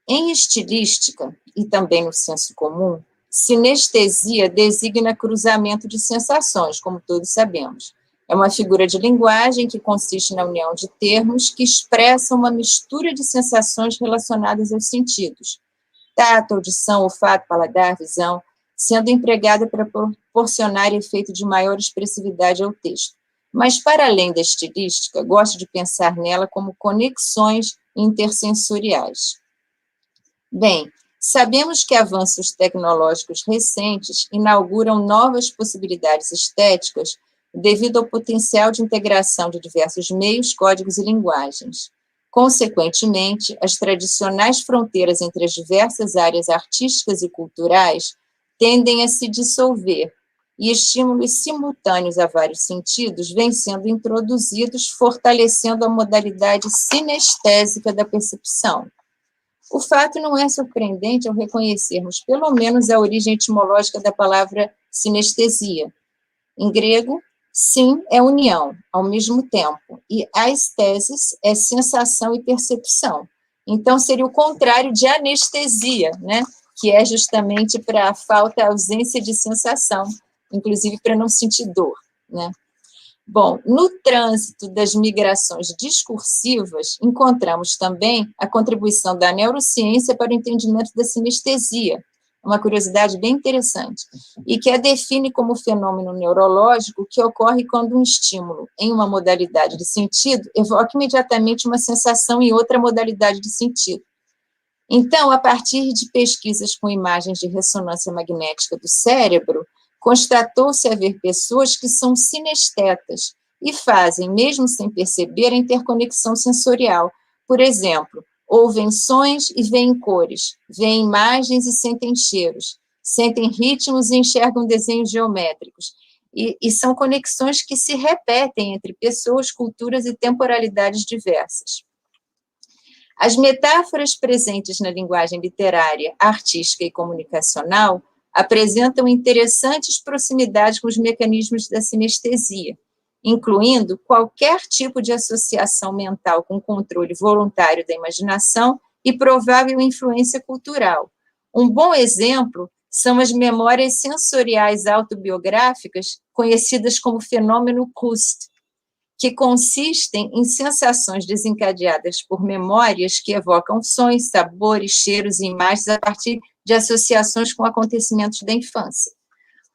Em estilística, e também no senso comum, sinestesia designa cruzamento de sensações, como todos sabemos. É uma figura de linguagem que consiste na união de termos que expressam uma mistura de sensações relacionadas aos sentidos. Tato, audição, olfato, paladar, visão, sendo empregada para proporcionar efeito de maior expressividade ao texto. Mas, para além da estilística, gosto de pensar nela como conexões intersensoriais. Bem, sabemos que avanços tecnológicos recentes inauguram novas possibilidades estéticas devido ao potencial de integração de diversos meios, códigos e linguagens. Consequentemente, as tradicionais fronteiras entre as diversas áreas artísticas e culturais tendem a se dissolver, e estímulos simultâneos a vários sentidos vêm sendo introduzidos, fortalecendo a modalidade sinestésica da percepção. O fato não é surpreendente ao reconhecermos pelo menos a origem etimológica da palavra sinestesia. Em grego, sim é união, ao mesmo tempo, e aesthesis é sensação e percepção. Então, seria o contrário de anestesia, né? Que é justamente para a falta, a ausência de sensação, inclusive para não sentir dor, né? Bom, no trânsito das migrações discursivas, encontramos também a contribuição da neurociência para o entendimento da sinestesia, uma curiosidade bem interessante, e que a define como fenômeno neurológico que ocorre quando um estímulo em uma modalidade de sentido evoca imediatamente uma sensação em outra modalidade de sentido. Então, a partir de pesquisas com imagens de ressonância magnética do cérebro, constatou-se haver pessoas que são sinestetas e fazem, mesmo sem perceber, a interconexão sensorial. Por exemplo, ouvem sons e veem cores, veem imagens e sentem cheiros, sentem ritmos e enxergam desenhos geométricos. E são conexões que se repetem entre pessoas, culturas e temporalidades diversas. As metáforas presentes na linguagem literária, artística e comunicacional apresentam interessantes proximidades com os mecanismos da sinestesia, incluindo qualquer tipo de associação mental com controle voluntário da imaginação e provável influência cultural. Um bom exemplo são as memórias sensoriais autobiográficas, conhecidas como fenômeno Kust, que consistem em sensações desencadeadas por memórias que evocam sons, sabores, cheiros e imagens a partir de associações com acontecimentos da infância.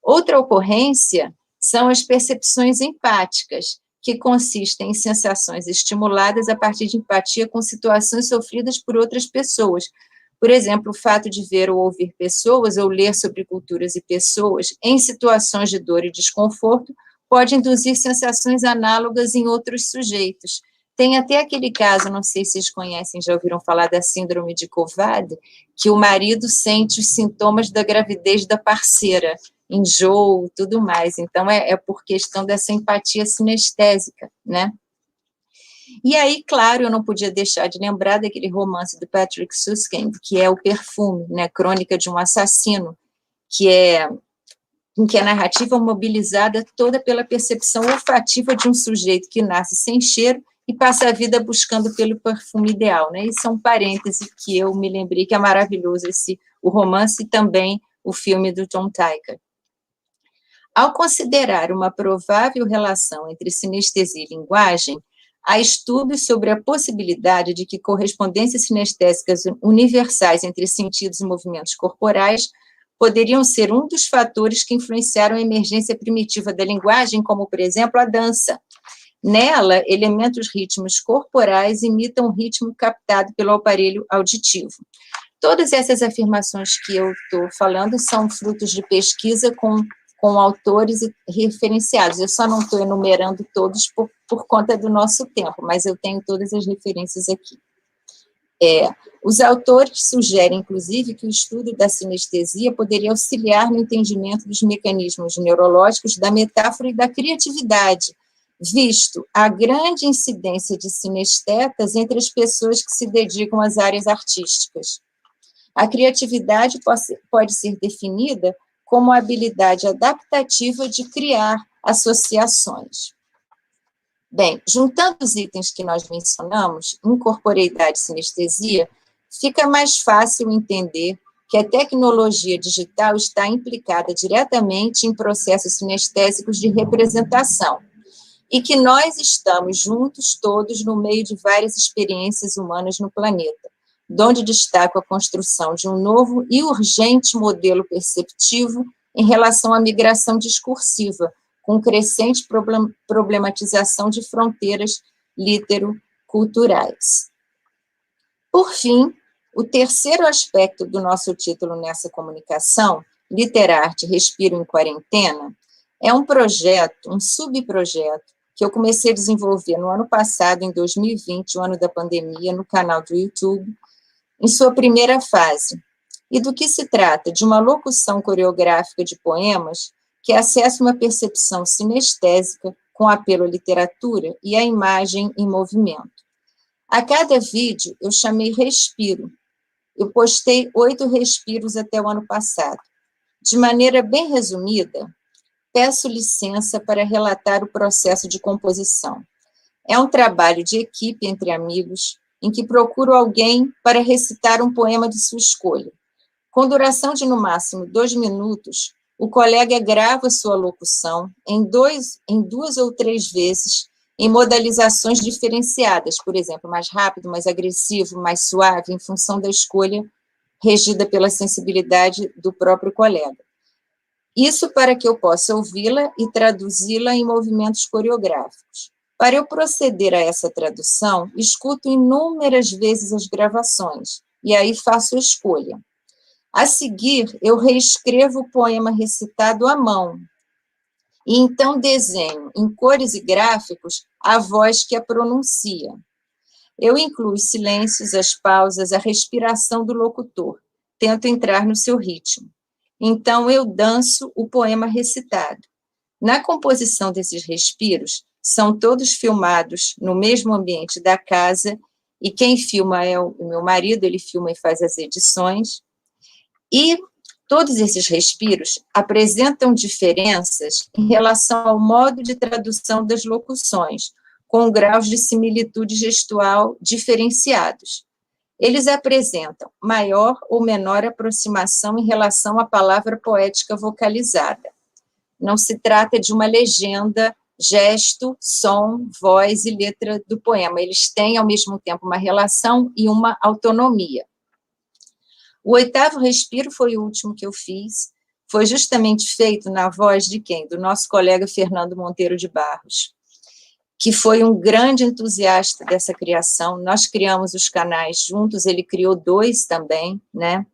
Outra ocorrência são as percepções empáticas, que consistem em sensações estimuladas a partir de empatia com situações sofridas por outras pessoas. Por exemplo, o fato de ver ou ouvir pessoas ou ler sobre culturas e pessoas em situações de dor e desconforto pode induzir sensações análogas em outros sujeitos. Tem até aquele caso, não sei se vocês conhecem, já ouviram falar da síndrome de Kovad, que o marido sente os sintomas da gravidez da parceira, enjoo, tudo mais. Então, é por questão dessa empatia sinestésica, né? E aí, claro, eu não podia deixar de lembrar daquele romance do Patrick Süskind, que é O Perfume, né? Crônica de um assassino, em que a narrativa é mobilizada toda pela percepção olfativa de um sujeito que nasce sem cheiro e passa a vida buscando pelo perfume ideal, né? Isso é um parêntese que eu me lembrei que é maravilhoso o romance e também o filme do Tom Tykwer. Ao considerar uma provável relação entre sinestesia e linguagem, há estudos sobre a possibilidade de que correspondências sinestésicas universais entre sentidos e movimentos corporais poderiam ser um dos fatores que influenciaram a emergência primitiva da linguagem, como, por exemplo, a dança. Nela, elementos rítmicos corporais imitam o ritmo captado pelo aparelho auditivo. Todas essas afirmações que eu estou falando são frutos de pesquisa com autores referenciados. Eu só não estou enumerando todos por conta do nosso tempo, mas eu tenho todas as referências aqui. Os autores sugerem, inclusive, que o estudo da sinestesia poderia auxiliar no entendimento dos mecanismos neurológicos da metáfora e da criatividade, visto a grande incidência de sinestetas entre as pessoas que se dedicam às áreas artísticas. A criatividade pode ser definida como a habilidade adaptativa de criar associações. Bem, juntando os itens que nós mencionamos, incorporeidade e sinestesia, fica mais fácil entender que a tecnologia digital está implicada diretamente em processos sinestésicos de representação, e que nós estamos juntos todos no meio de várias experiências humanas no planeta, donde destaco a construção de um novo e urgente modelo perceptivo em relação à migração discursiva, com crescente problematização de fronteiras litero-culturais. Por fim, o terceiro aspecto do nosso título nessa comunicação, Literarte Respiro em Quarentena, é um projeto, um subprojeto, que eu comecei a desenvolver no ano passado, em 2020, o ano da pandemia, no canal do YouTube, em sua primeira fase. E do que se trata? De uma locução coreográfica de poemas que acessa uma percepção sinestésica com apelo à literatura e à imagem em movimento. A cada vídeo eu chamei Respiro. Eu postei 8 respiros até o ano passado. De maneira bem resumida, peço licença para relatar o processo de composição. É um trabalho de equipe entre amigos, em que procuro alguém para recitar um poema de sua escolha. Com duração de, no máximo, 2 minutos, o colega grava sua locução em 2 ou 3 vezes, em modalizações diferenciadas, por exemplo, mais rápido, mais agressivo, mais suave, em função da escolha regida pela sensibilidade do próprio colega. Isso para que eu possa ouvi-la e traduzi-la em movimentos coreográficos. Para eu proceder a essa tradução, escuto inúmeras vezes as gravações, e aí faço a escolha. A seguir, eu reescrevo o poema recitado à mão, e então desenho, em cores e gráficos, a voz que a pronuncia. Eu incluo os silêncios, as pausas, a respiração do locutor. Tento entrar no seu ritmo. Então, eu danço o poema recitado. Na composição desses respiros, são todos filmados no mesmo ambiente da casa, e quem filma é o meu marido, ele filma e faz as edições, e todos esses respiros apresentam diferenças em relação ao modo de tradução das locuções, com graus de similitude gestual diferenciados. Eles apresentam maior ou menor aproximação em relação à palavra poética vocalizada. Não se trata de uma legenda, gesto, som, voz e letra do poema. Eles têm, ao mesmo tempo, uma relação e uma autonomia. O 8º respiro foi o último que eu fiz, foi justamente feito na voz de quem? Do nosso colega Fernando Monteiro de Barros, que foi um grande entusiasta dessa criação. Nós criamos os canais juntos, ele criou 2 também, né?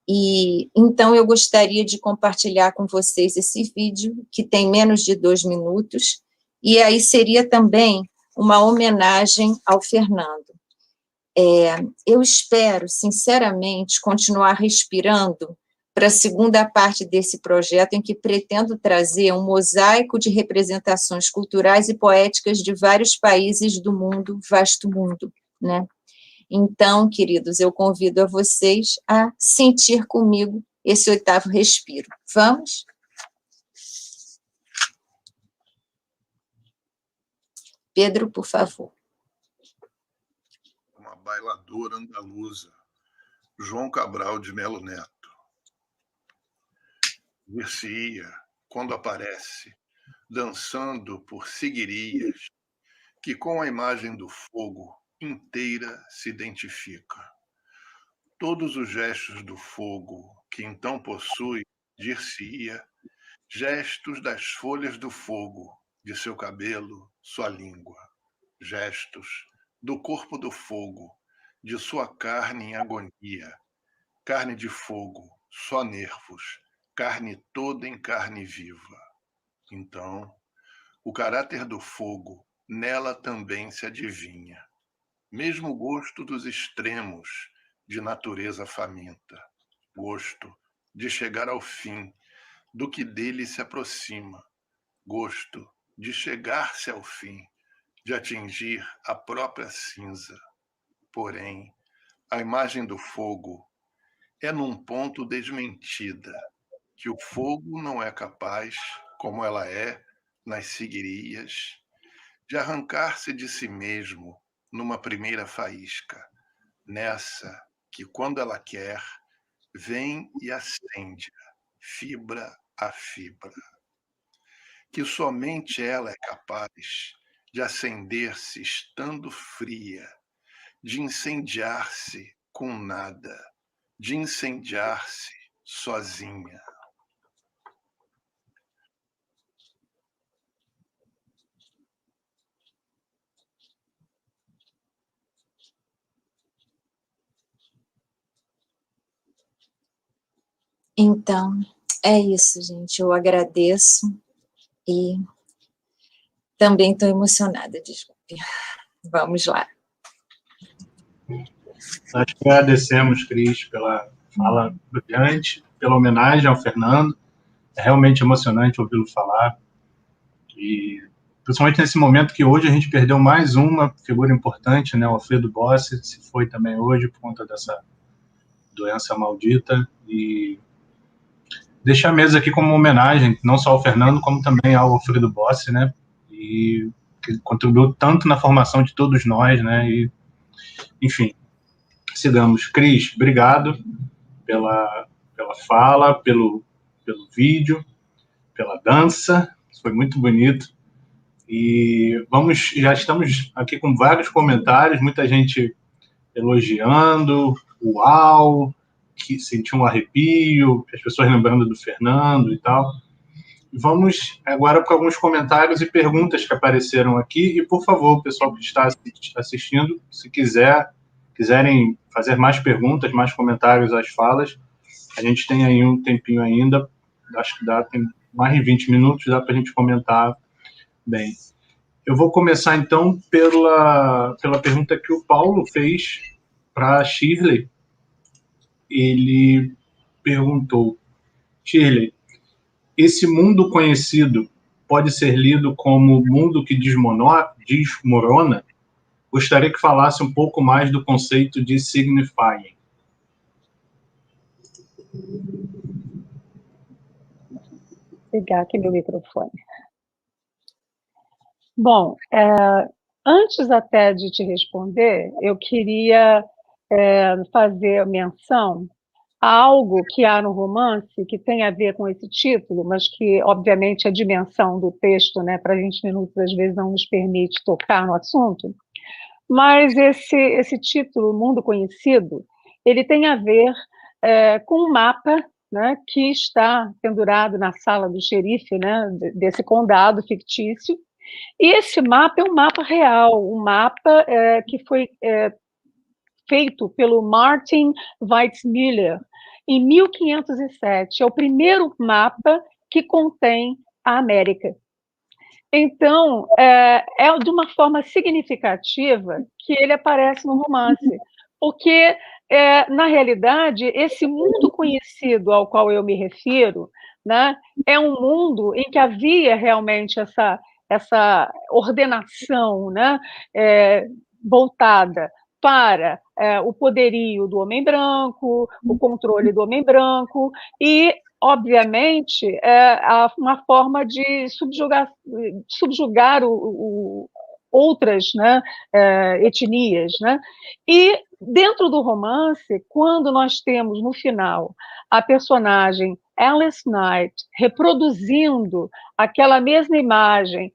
E então eu gostaria de compartilhar com vocês esse vídeo, que tem menos de 2 minutos, e aí seria também uma homenagem ao Fernando. Eu espero, sinceramente, continuar respirando para a segunda parte desse projeto, em que pretendo trazer um mosaico de representações culturais e poéticas de vários países do mundo, vasto mundo, né? Então, queridos, eu convido a vocês a sentir comigo esse 8º respiro. Vamos? Pedro, por favor. Uma bailadora andaluza, João Cabral de Melo Neto. Dir-se-ia, quando aparece, dançando por seguirias, que com a imagem do fogo inteira se identifica. Todos os gestos do fogo que então possui, dir-se-ia, gestos das folhas do fogo, de seu cabelo, sua língua, gestos do corpo do fogo, de sua carne em agonia, carne de fogo, só nervos, carne toda em carne viva. Então, o caráter do fogo nela também se adivinha, mesmo o gosto dos extremos de natureza faminta, gosto de chegar ao fim do que dele se aproxima, gosto de chegar-se ao fim, de atingir a própria cinza. Porém, a imagem do fogo é num ponto desmentida, que o fogo não é capaz, como ela é nas seguirias, de arrancar-se de si mesmo numa primeira faísca, nessa que, quando ela quer, vem e acende-a, fibra a fibra, que somente ela é capaz de acender-se estando fria, de incendiar-se com nada, de incendiar-se sozinha. Então, é isso, gente. Eu agradeço e também estou emocionada, desculpe. Vamos lá. Nós agradecemos, Cris, pela fala brilhante, pela homenagem ao Fernando. É realmente emocionante ouvi-lo falar. E principalmente nesse momento que hoje a gente perdeu mais uma figura importante, né? O Alfredo Bossi se foi também hoje por conta dessa doença maldita. E deixar a mesa aqui como uma homenagem, não só ao Fernando, como também ao Alfredo Bossi, né? E que contribuiu tanto na formação de todos nós, né? E, enfim, sigamos. Cris, obrigado pela fala, pelo vídeo, pela dança, foi muito bonito. E já estamos aqui com vários comentários, muita gente elogiando, uau, que sentiu um arrepio, as pessoas lembrando do Fernando e tal. Vamos agora para alguns comentários e perguntas que apareceram aqui. E, por favor, o pessoal que está assistindo, se quiserem fazer mais perguntas, mais comentários às falas, a gente tem aí um tempinho ainda, acho que tem mais de 20 minutos, dá para a gente comentar bem. Eu vou começar, então, pela pergunta que o Paulo fez para a Shirley. Ele perguntou: Shirley, esse mundo conhecido pode ser lido como mundo que desmorona? Gostaria que falasse um pouco mais do conceito de signifying. Ligar aqui meu microfone. Bom, antes até de te responder, eu queria fazer menção a algo que há no romance que tem a ver com esse título, mas que, obviamente, a dimensão do texto, né, para 20 minutos, às vezes, não nos permite tocar no assunto. Mas esse título, Mundo Conhecido, ele tem a ver com um mapa, né, que está pendurado na sala do xerife, né, desse condado fictício. E esse mapa é um mapa real, um mapa que foi feito pelo Martin Weizmüller em 1507. É o primeiro mapa que contém a América. Então, é de uma forma significativa que ele aparece no romance, porque, na realidade, esse mundo conhecido ao qual eu me refiro, né, é um mundo em que havia realmente essa ordenação, né, voltada para o poderio do homem branco, o controle do homem branco, e, obviamente, uma forma de subjugar outras, né, etnias. Né? E, dentro do romance, quando nós temos, no final, a personagem Alice Knight reproduzindo aquela mesma imagem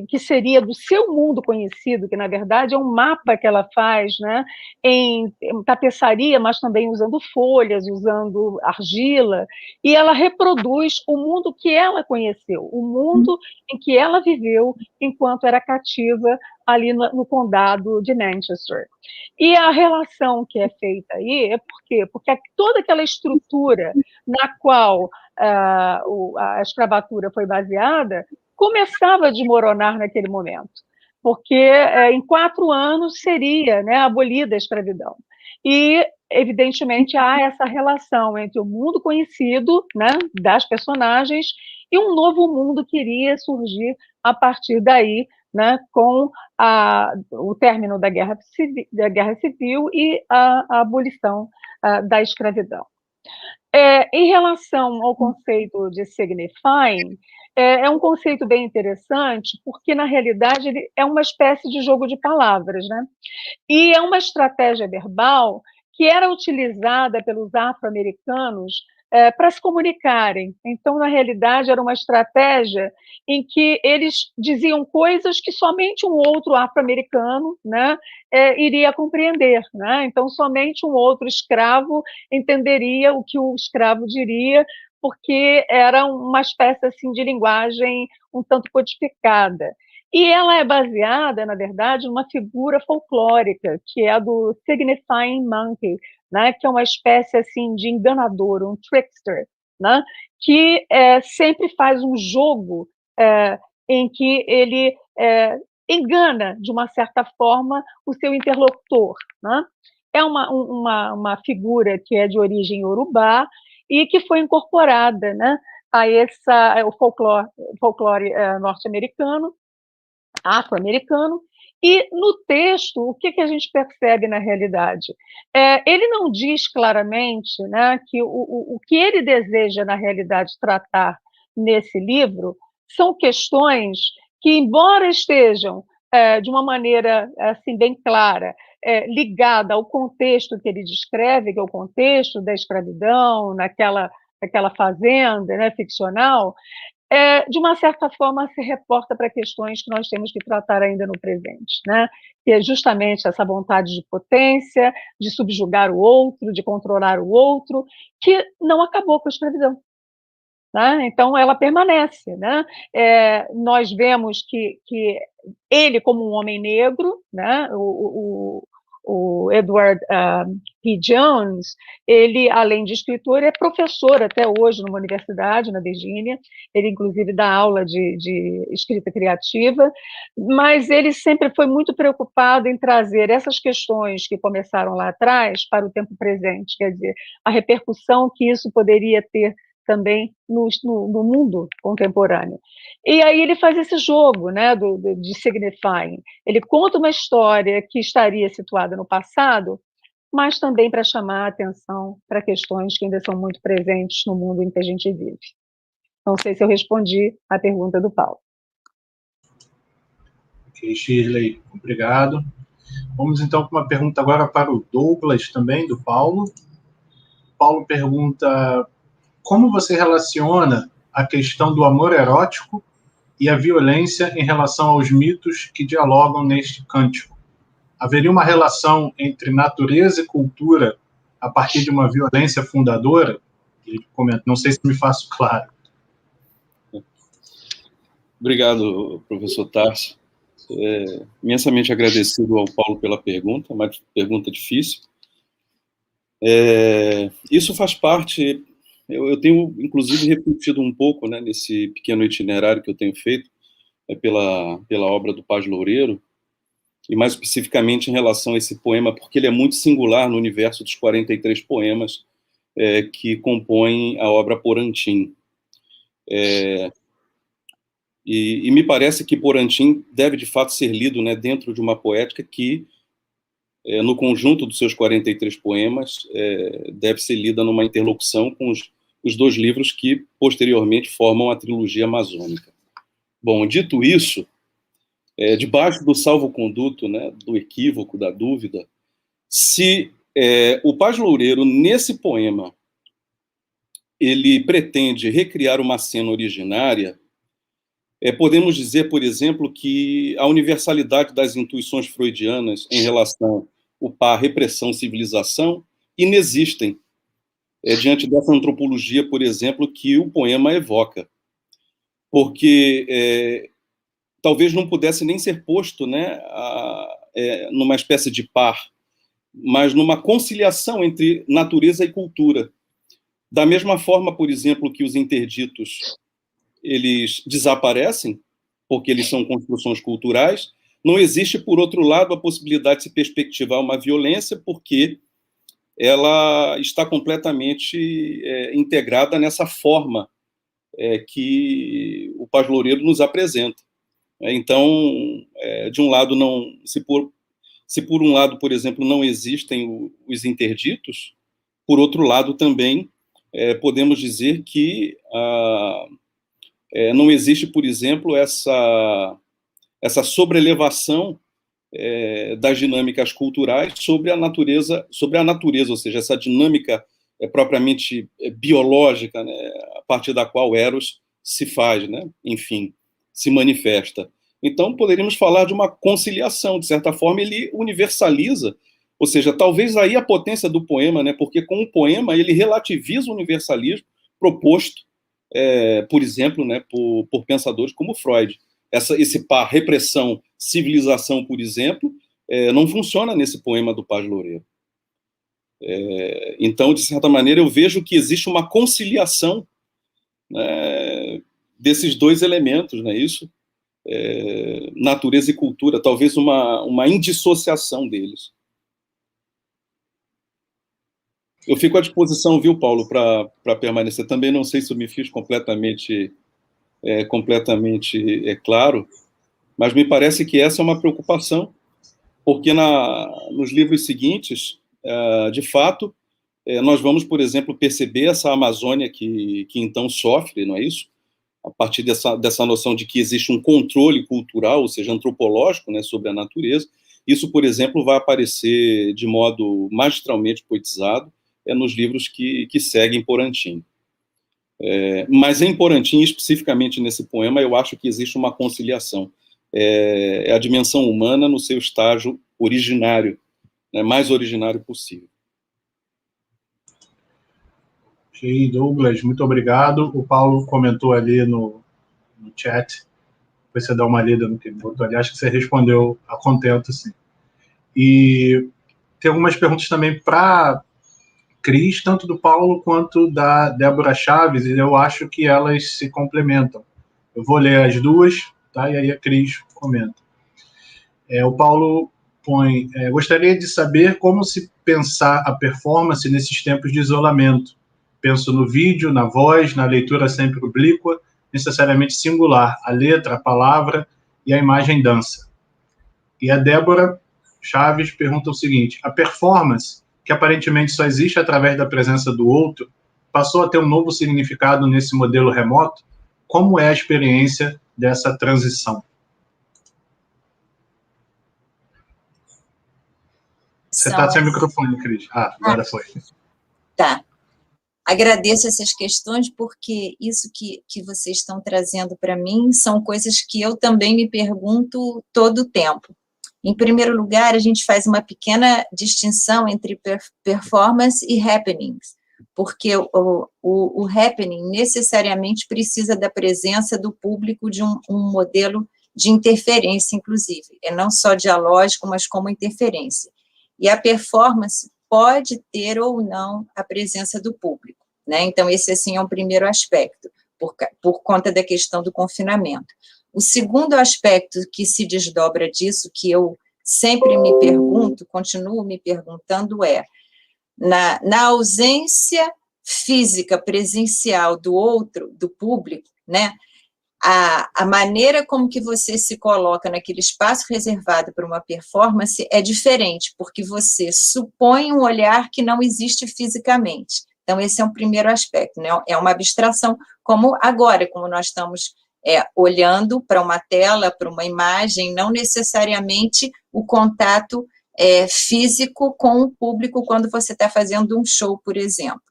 que seria do seu mundo conhecido, que, na verdade, é um mapa que ela faz, né, em tapeçaria, mas também usando folhas, usando argila, e ela reproduz o mundo que ela conheceu, o mundo em que ela viveu enquanto era cativa ali no condado de Manchester. E a relação que é feita aí é por quê? Porque toda aquela estrutura na qual a escravatura foi baseada começava a desmoronar naquele momento, porque em 4 anos seria, né, abolida a escravidão. E, evidentemente, há essa relação entre o mundo conhecido, né, das personagens e um novo mundo que iria surgir a partir daí, né, com o término da Guerra Civil e a abolição da escravidão. Em relação ao conceito de signifying, é um conceito bem interessante, porque, na realidade, ele é uma espécie de jogo de palavras, né? E é uma estratégia verbal que era utilizada pelos afro-americanos para se comunicarem. Então, na realidade, era uma estratégia em que eles diziam coisas que somente um outro afro-americano, né, iria compreender. Né? Então, somente um outro escravo entenderia o que o escravo diria, porque era uma espécie assim de linguagem um tanto codificada. E ela é baseada, na verdade, numa figura folclórica, que é a do signifying monkey, né, que é uma espécie assim de enganador, um trickster, né, que sempre faz um jogo em que ele engana, de uma certa forma, o seu interlocutor. Né? É uma figura que é de origem iorubá e que foi incorporada, né, a o folclore norte-americano, afro-americano, e no texto, o que a gente percebe na realidade? Ele não diz claramente, né, que o que ele deseja, na realidade, tratar nesse livro são questões que, embora estejam de uma maneira assim, bem clara, ligada ao contexto que ele descreve, que é o contexto da escravidão, naquela fazenda, né, ficcional, de uma certa forma, se reporta para questões que nós temos que tratar ainda no presente, né? Que é justamente essa vontade de potência, de subjugar o outro, de controlar o outro, que não acabou com a escravidão. Né? Então, ela permanece. Né? Nós vemos que ele, como um homem negro, né? O Edward P. Jones, ele, além de escritor, é professor até hoje numa universidade, na Virgínia. Ele, inclusive, dá aula de escrita criativa, mas ele sempre foi muito preocupado em trazer essas questões que começaram lá atrás para o tempo presente, quer dizer, a repercussão que isso poderia ter também no mundo contemporâneo. E aí ele faz esse jogo, né, de signifying. Ele conta uma história que estaria situada no passado, mas também para chamar a atenção para questões que ainda são muito presentes no mundo em que a gente vive. Não sei se eu respondi à pergunta do Paulo. Ok, Shirley, obrigado. Vamos então com uma pergunta agora para o Douglas também, do Paulo. Paulo pergunta: como você relaciona a questão do amor erótico e a violência em relação aos mitos que dialogam neste cântico? Haveria uma relação entre natureza e cultura a partir de uma violência fundadora? Ele comenta, não sei se me faço claro. Obrigado, professor Tarso. Imensamente agradecido ao Paulo pela pergunta, uma pergunta difícil. Isso faz parte... Eu tenho, inclusive, refletido um pouco, né, nesse pequeno itinerário que eu tenho feito pela obra do Paz Loureiro, e mais especificamente em relação a esse poema, porque ele é muito singular no universo dos 43 poemas que compõem a obra Porantim. E me parece que Porantim deve, de fato, ser lido, né, dentro de uma poética que, no conjunto dos seus 43 poemas, deve ser lida numa interlocução com os dois livros que, posteriormente, formam a trilogia amazônica. Bom, dito isso, debaixo do salvo-conduto, né, do equívoco, da dúvida, se o Paz Loureiro, nesse poema, ele pretende recriar uma cena originária, podemos dizer, por exemplo, que a universalidade das intuições freudianas em relação ao par repressão-civilização inexistem diante dessa antropologia, por exemplo, que o poema evoca. Porque talvez não pudesse nem ser posto, né, numa espécie de par, mas numa conciliação entre natureza e cultura. Da mesma forma, por exemplo, que os interditos eles desaparecem, porque eles são construções culturais, não existe, por outro lado, a possibilidade de se perspectivar uma violência, porque ela está completamente integrada nessa forma que o Paz Loureiro nos apresenta. Então, de um lado, se por um lado, por exemplo, não existem os interditos, por outro lado também podemos dizer que não existe, por exemplo, essa sobrelevação das dinâmicas culturais sobre a natureza, ou seja, essa dinâmica propriamente biológica, né, a partir da qual Eros se faz, né, enfim, se manifesta. Então, poderíamos falar de uma conciliação, de certa forma, ele universaliza, ou seja, talvez aí a potência do poema, né, porque com o poema ele relativiza o universalismo proposto, por exemplo, né, por pensadores como Freud. Esse par repressão-civilização, por exemplo, não funciona nesse poema do Paz Loureiro. Então, de certa maneira, eu vejo que existe uma conciliação, né, desses dois elementos, não é isso? Natureza e cultura, talvez uma indissociação deles. Eu fico à disposição, viu, Paulo, para permanecer. Também não sei se eu me fiz completamente claro, mas me parece que essa é uma preocupação, porque nos livros seguintes, de fato, nós vamos, por exemplo, perceber essa Amazônia que então sofre, não é isso? A partir dessa noção de que existe um controle cultural, ou seja, antropológico, né, sobre a natureza. Isso, por exemplo, vai aparecer de modo magistralmente poetizado nos livros que seguem Porantin. Mas em Porantin, especificamente nesse poema, eu acho que existe uma conciliação. É a dimensão humana no seu estágio originário, né, mais originário possível. Ok, Douglas, muito obrigado. O Paulo comentou ali no chat, depois você dá uma lida no que ele botou ali, acho que você respondeu a contento, sim. E tem algumas perguntas também para Cris, tanto do Paulo quanto da Débora Chaves, e eu acho que elas se complementam. Eu vou ler as duas, tá? E aí a Cris comenta. O Paulo põe, gostaria de saber como se pensar a performance nesses tempos de isolamento. Penso no vídeo, na voz, na leitura sempre oblíqua, necessariamente singular, a letra, a palavra e a imagem dança. E a Débora Chaves pergunta o seguinte: a performance, que aparentemente só existe através da presença do outro, passou a ter um novo significado nesse modelo remoto? Como é a experiência dessa transição? Você está sem microfone, Cris. Agora foi. Tá. Agradeço essas questões, porque isso que vocês estão trazendo para mim são coisas que eu também me pergunto todo o tempo. Em primeiro lugar, a gente faz uma pequena distinção entre performance e happenings, porque o happening necessariamente precisa da presença do público de um modelo de interferência, inclusive, não só dialógico, mas como interferência. E a performance pode ter ou não a presença do público, né? Então, esse, assim, é um primeiro aspecto, por conta da questão do confinamento. O segundo aspecto que se desdobra disso, que eu sempre me pergunto, continuo me perguntando, na ausência física presencial do outro, do público, né? A maneira como que você se coloca naquele espaço reservado para uma performance é diferente, porque você supõe um olhar que não existe fisicamente. Então, esse é um primeiro aspecto, né? É uma abstração, como agora, como nós estamos olhando para uma tela, para uma imagem, não necessariamente o contato físico com o público quando você está fazendo um show, por exemplo.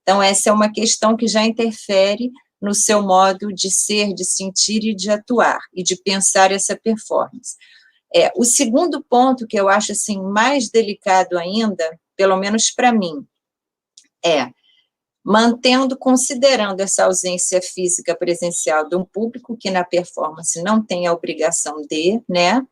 Então, essa é uma questão que já interfere no seu modo de ser, de sentir e de atuar, e de pensar essa performance. O segundo ponto, que eu acho assim, mais delicado ainda, pelo menos para mim, considerando essa ausência física presencial de um público que na performance não tem a obrigação de, né,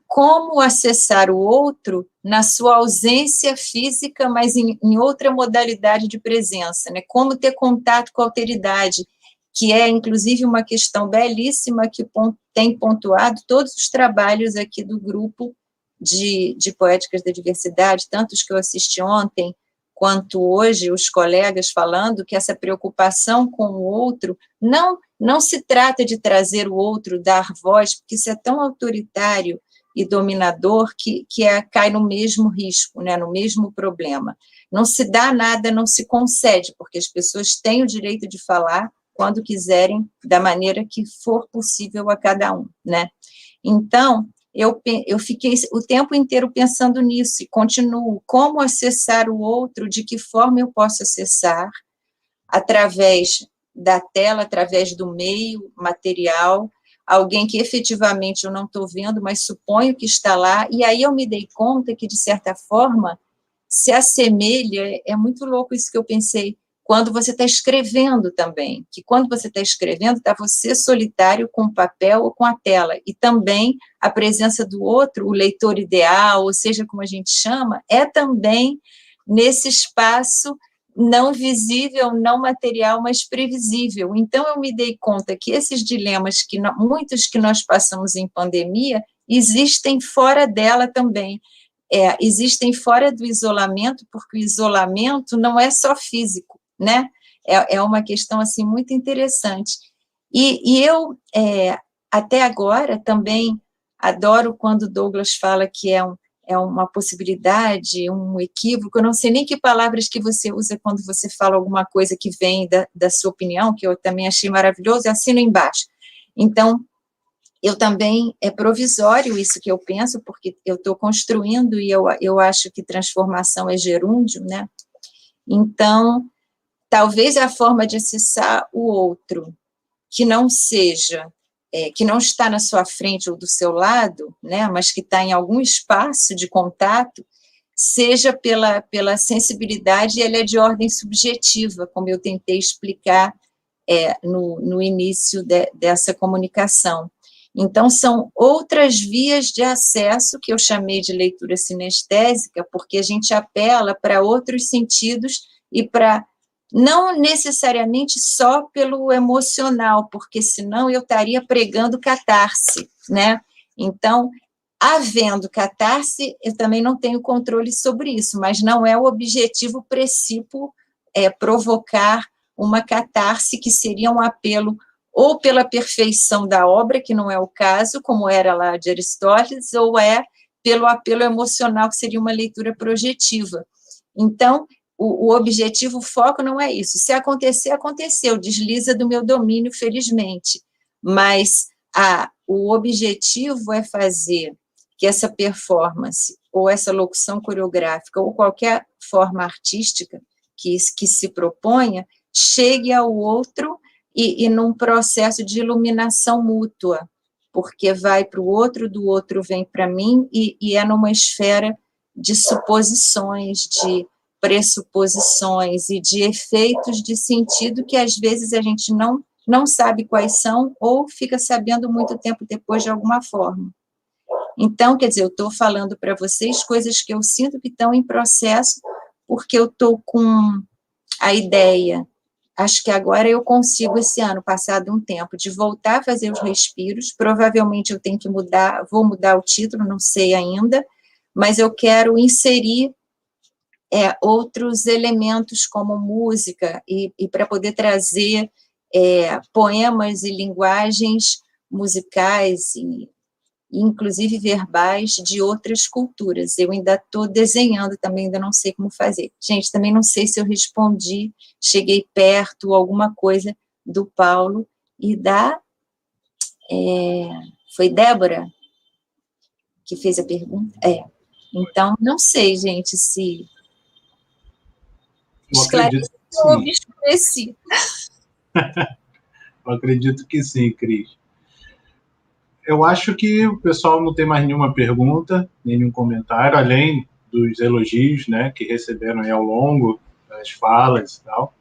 como acessar o outro na sua ausência física, mas em outra modalidade de presença, né? Como ter contato com a alteridade, que é, inclusive, uma questão belíssima que tem pontuado todos os trabalhos aqui do grupo de Poéticas da Diversidade, tanto os que eu assisti ontem, quanto hoje, os colegas falando que essa preocupação com o outro, não se trata de trazer o outro, dar voz, porque isso é tão autoritário e dominador que cai no mesmo risco, né, no mesmo problema. Não se dá nada, não se concede, porque as pessoas têm o direito de falar quando quiserem, da maneira que for possível a cada um, né? Então, eu fiquei o tempo inteiro pensando nisso, e continuo, como acessar o outro, de que forma eu posso acessar, através da tela, através do meio material, alguém que efetivamente eu não estou vendo, mas suponho que está lá, e aí eu me dei conta que, de certa forma, se assemelha, é muito louco isso que eu pensei, quando você está escrevendo também, que quando você está escrevendo, está você solitário com o papel ou com a tela, e também a presença do outro, o leitor ideal, ou seja, como a gente chama, é também nesse espaço não visível, não material, mas previsível. Então, eu me dei conta que esses dilemas, muitos que nós passamos em pandemia, existem fora dela também. Existem fora do isolamento, porque o isolamento não é só físico, né? É uma questão, assim, muito interessante. E eu, até agora, também adoro quando Douglas fala que é uma possibilidade, um equívoco, eu não sei nem que palavras que você usa quando você fala alguma coisa que vem da sua opinião, que eu também achei maravilhoso, e assino embaixo. Então, eu também, é provisório isso que eu penso, porque eu estou construindo, e eu acho que transformação é gerúndio, né? Então, talvez a forma de acessar o outro, que não seja, que não está na sua frente ou do seu lado, né, mas que está em algum espaço de contato, seja pela sensibilidade, e ela é de ordem subjetiva, como eu tentei explicar no início dessa comunicação. Então, são outras vias de acesso, que eu chamei de leitura sinestésica, porque a gente apela para outros sentidos e para, não necessariamente só pelo emocional, porque senão eu estaria pregando catarse, né? Então, havendo catarse, eu também não tenho controle sobre isso, mas não é o objetivo precípuo provocar uma catarse, que seria um apelo ou pela perfeição da obra, que não é o caso, como era lá de Aristóteles, ou pelo apelo emocional, que seria uma leitura projetiva. Então, o objetivo, o foco não é isso. Se acontecer, aconteceu, desliza do meu domínio, felizmente. Mas o objetivo é fazer que essa performance, ou essa locução coreográfica, ou qualquer forma artística que se proponha, chegue ao outro e num processo de iluminação mútua, porque vai para o outro, do outro vem para mim, e é numa esfera de suposições, de pressuposições e de efeitos de sentido que, às vezes, a gente não sabe quais são, ou fica sabendo muito tempo depois de alguma forma. Então, quer dizer, eu estou falando para vocês coisas que eu sinto que estão em processo, porque eu estou com a ideia, acho que agora eu consigo, esse ano, passado um tempo, de voltar a fazer os respiros, provavelmente eu tenho que vou mudar o título, não sei ainda, mas eu quero inserir outros elementos como música, e para poder trazer poemas e linguagens musicais e inclusive verbais de outras culturas. Eu ainda estou desenhando também, ainda não sei como fazer. Gente, também não sei se eu respondi, cheguei perto, alguma coisa do Paulo e foi Débora que fez a pergunta? Então, não sei, gente, se esclareci ou me esclareci. Eu acredito que sim, Cris. Eu acho que o pessoal não tem mais nenhuma pergunta, nenhum comentário, além dos elogios, né, que receberam aí ao longo das falas e tal.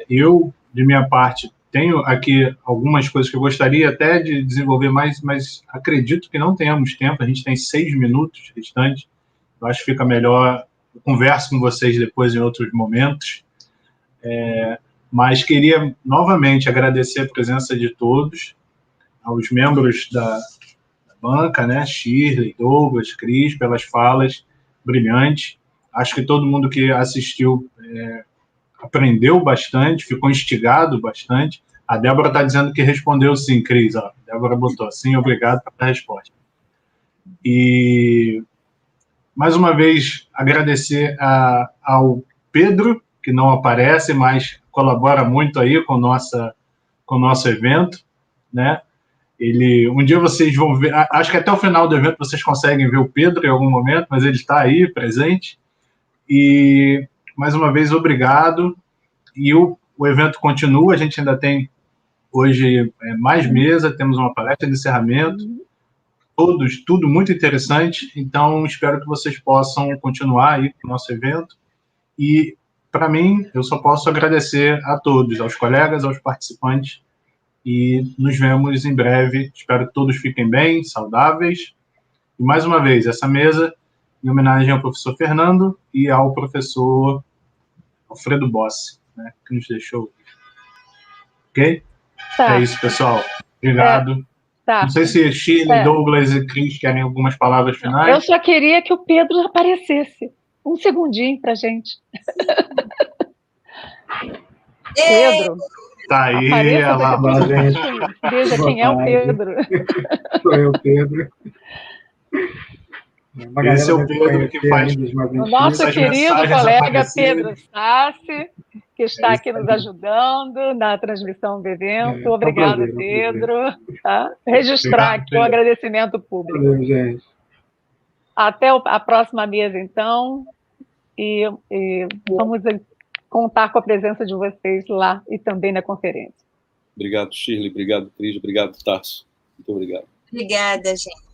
Eu, de minha parte, tenho aqui algumas coisas que eu gostaria até de desenvolver mais, mas acredito que não tenhamos tempo, a gente tem 6 minutos restantes, eu acho que fica melhor, eu converso com vocês depois em outros momentos, mas queria novamente agradecer a presença de todos, aos membros da banca, né, Shirley, Douglas, Cris, pelas falas brilhantes. Acho que todo mundo que assistiu aprendeu bastante, ficou instigado bastante. A Débora está dizendo que respondeu sim, Cris. A Débora botou sim, obrigado pela resposta. E, mais uma vez, agradecer ao Pedro, que não aparece, mas colabora muito aí com o nosso evento, né? Um dia vocês vão ver, acho que até o final do evento vocês conseguem ver o Pedro em algum momento, mas ele está aí, presente. E, mais uma vez, obrigado. E o evento continua, a gente ainda tem hoje mais mesa, temos uma palestra de encerramento, tudo muito interessante, então espero que vocês possam continuar aí com o nosso evento. E, para mim, eu só posso agradecer a todos, aos colegas, aos participantes, e nos vemos em breve. Espero que todos fiquem bem, saudáveis. E, mais uma vez, essa mesa em homenagem ao professor Fernando e ao professor Alfredo Bossi, né, que nos deixou. Ok? Tá. É isso, pessoal. Obrigado. Tá. Não sei se Shirley, Douglas e Cris querem algumas palavras finais. Eu só queria que o Pedro aparecesse. Um segundinho para a gente. Pedro. Tá aí, apareça lá, gente. Veja quem é o Pedro. Sou eu, Pedro. Esse é o Pedro que faz o nosso querido colega Pedro Sassi, que está aqui nos ajudando na transmissão do evento. Obrigado, Pedro. Tá? Registrar aqui o agradecimento público. Valeu, gente. Até a próxima mesa, então, e vamos contar com a presença de vocês lá e também na conferência. Obrigado, Shirley. Obrigado, Cris. Obrigado, Tarso. Muito obrigado. Obrigada, gente.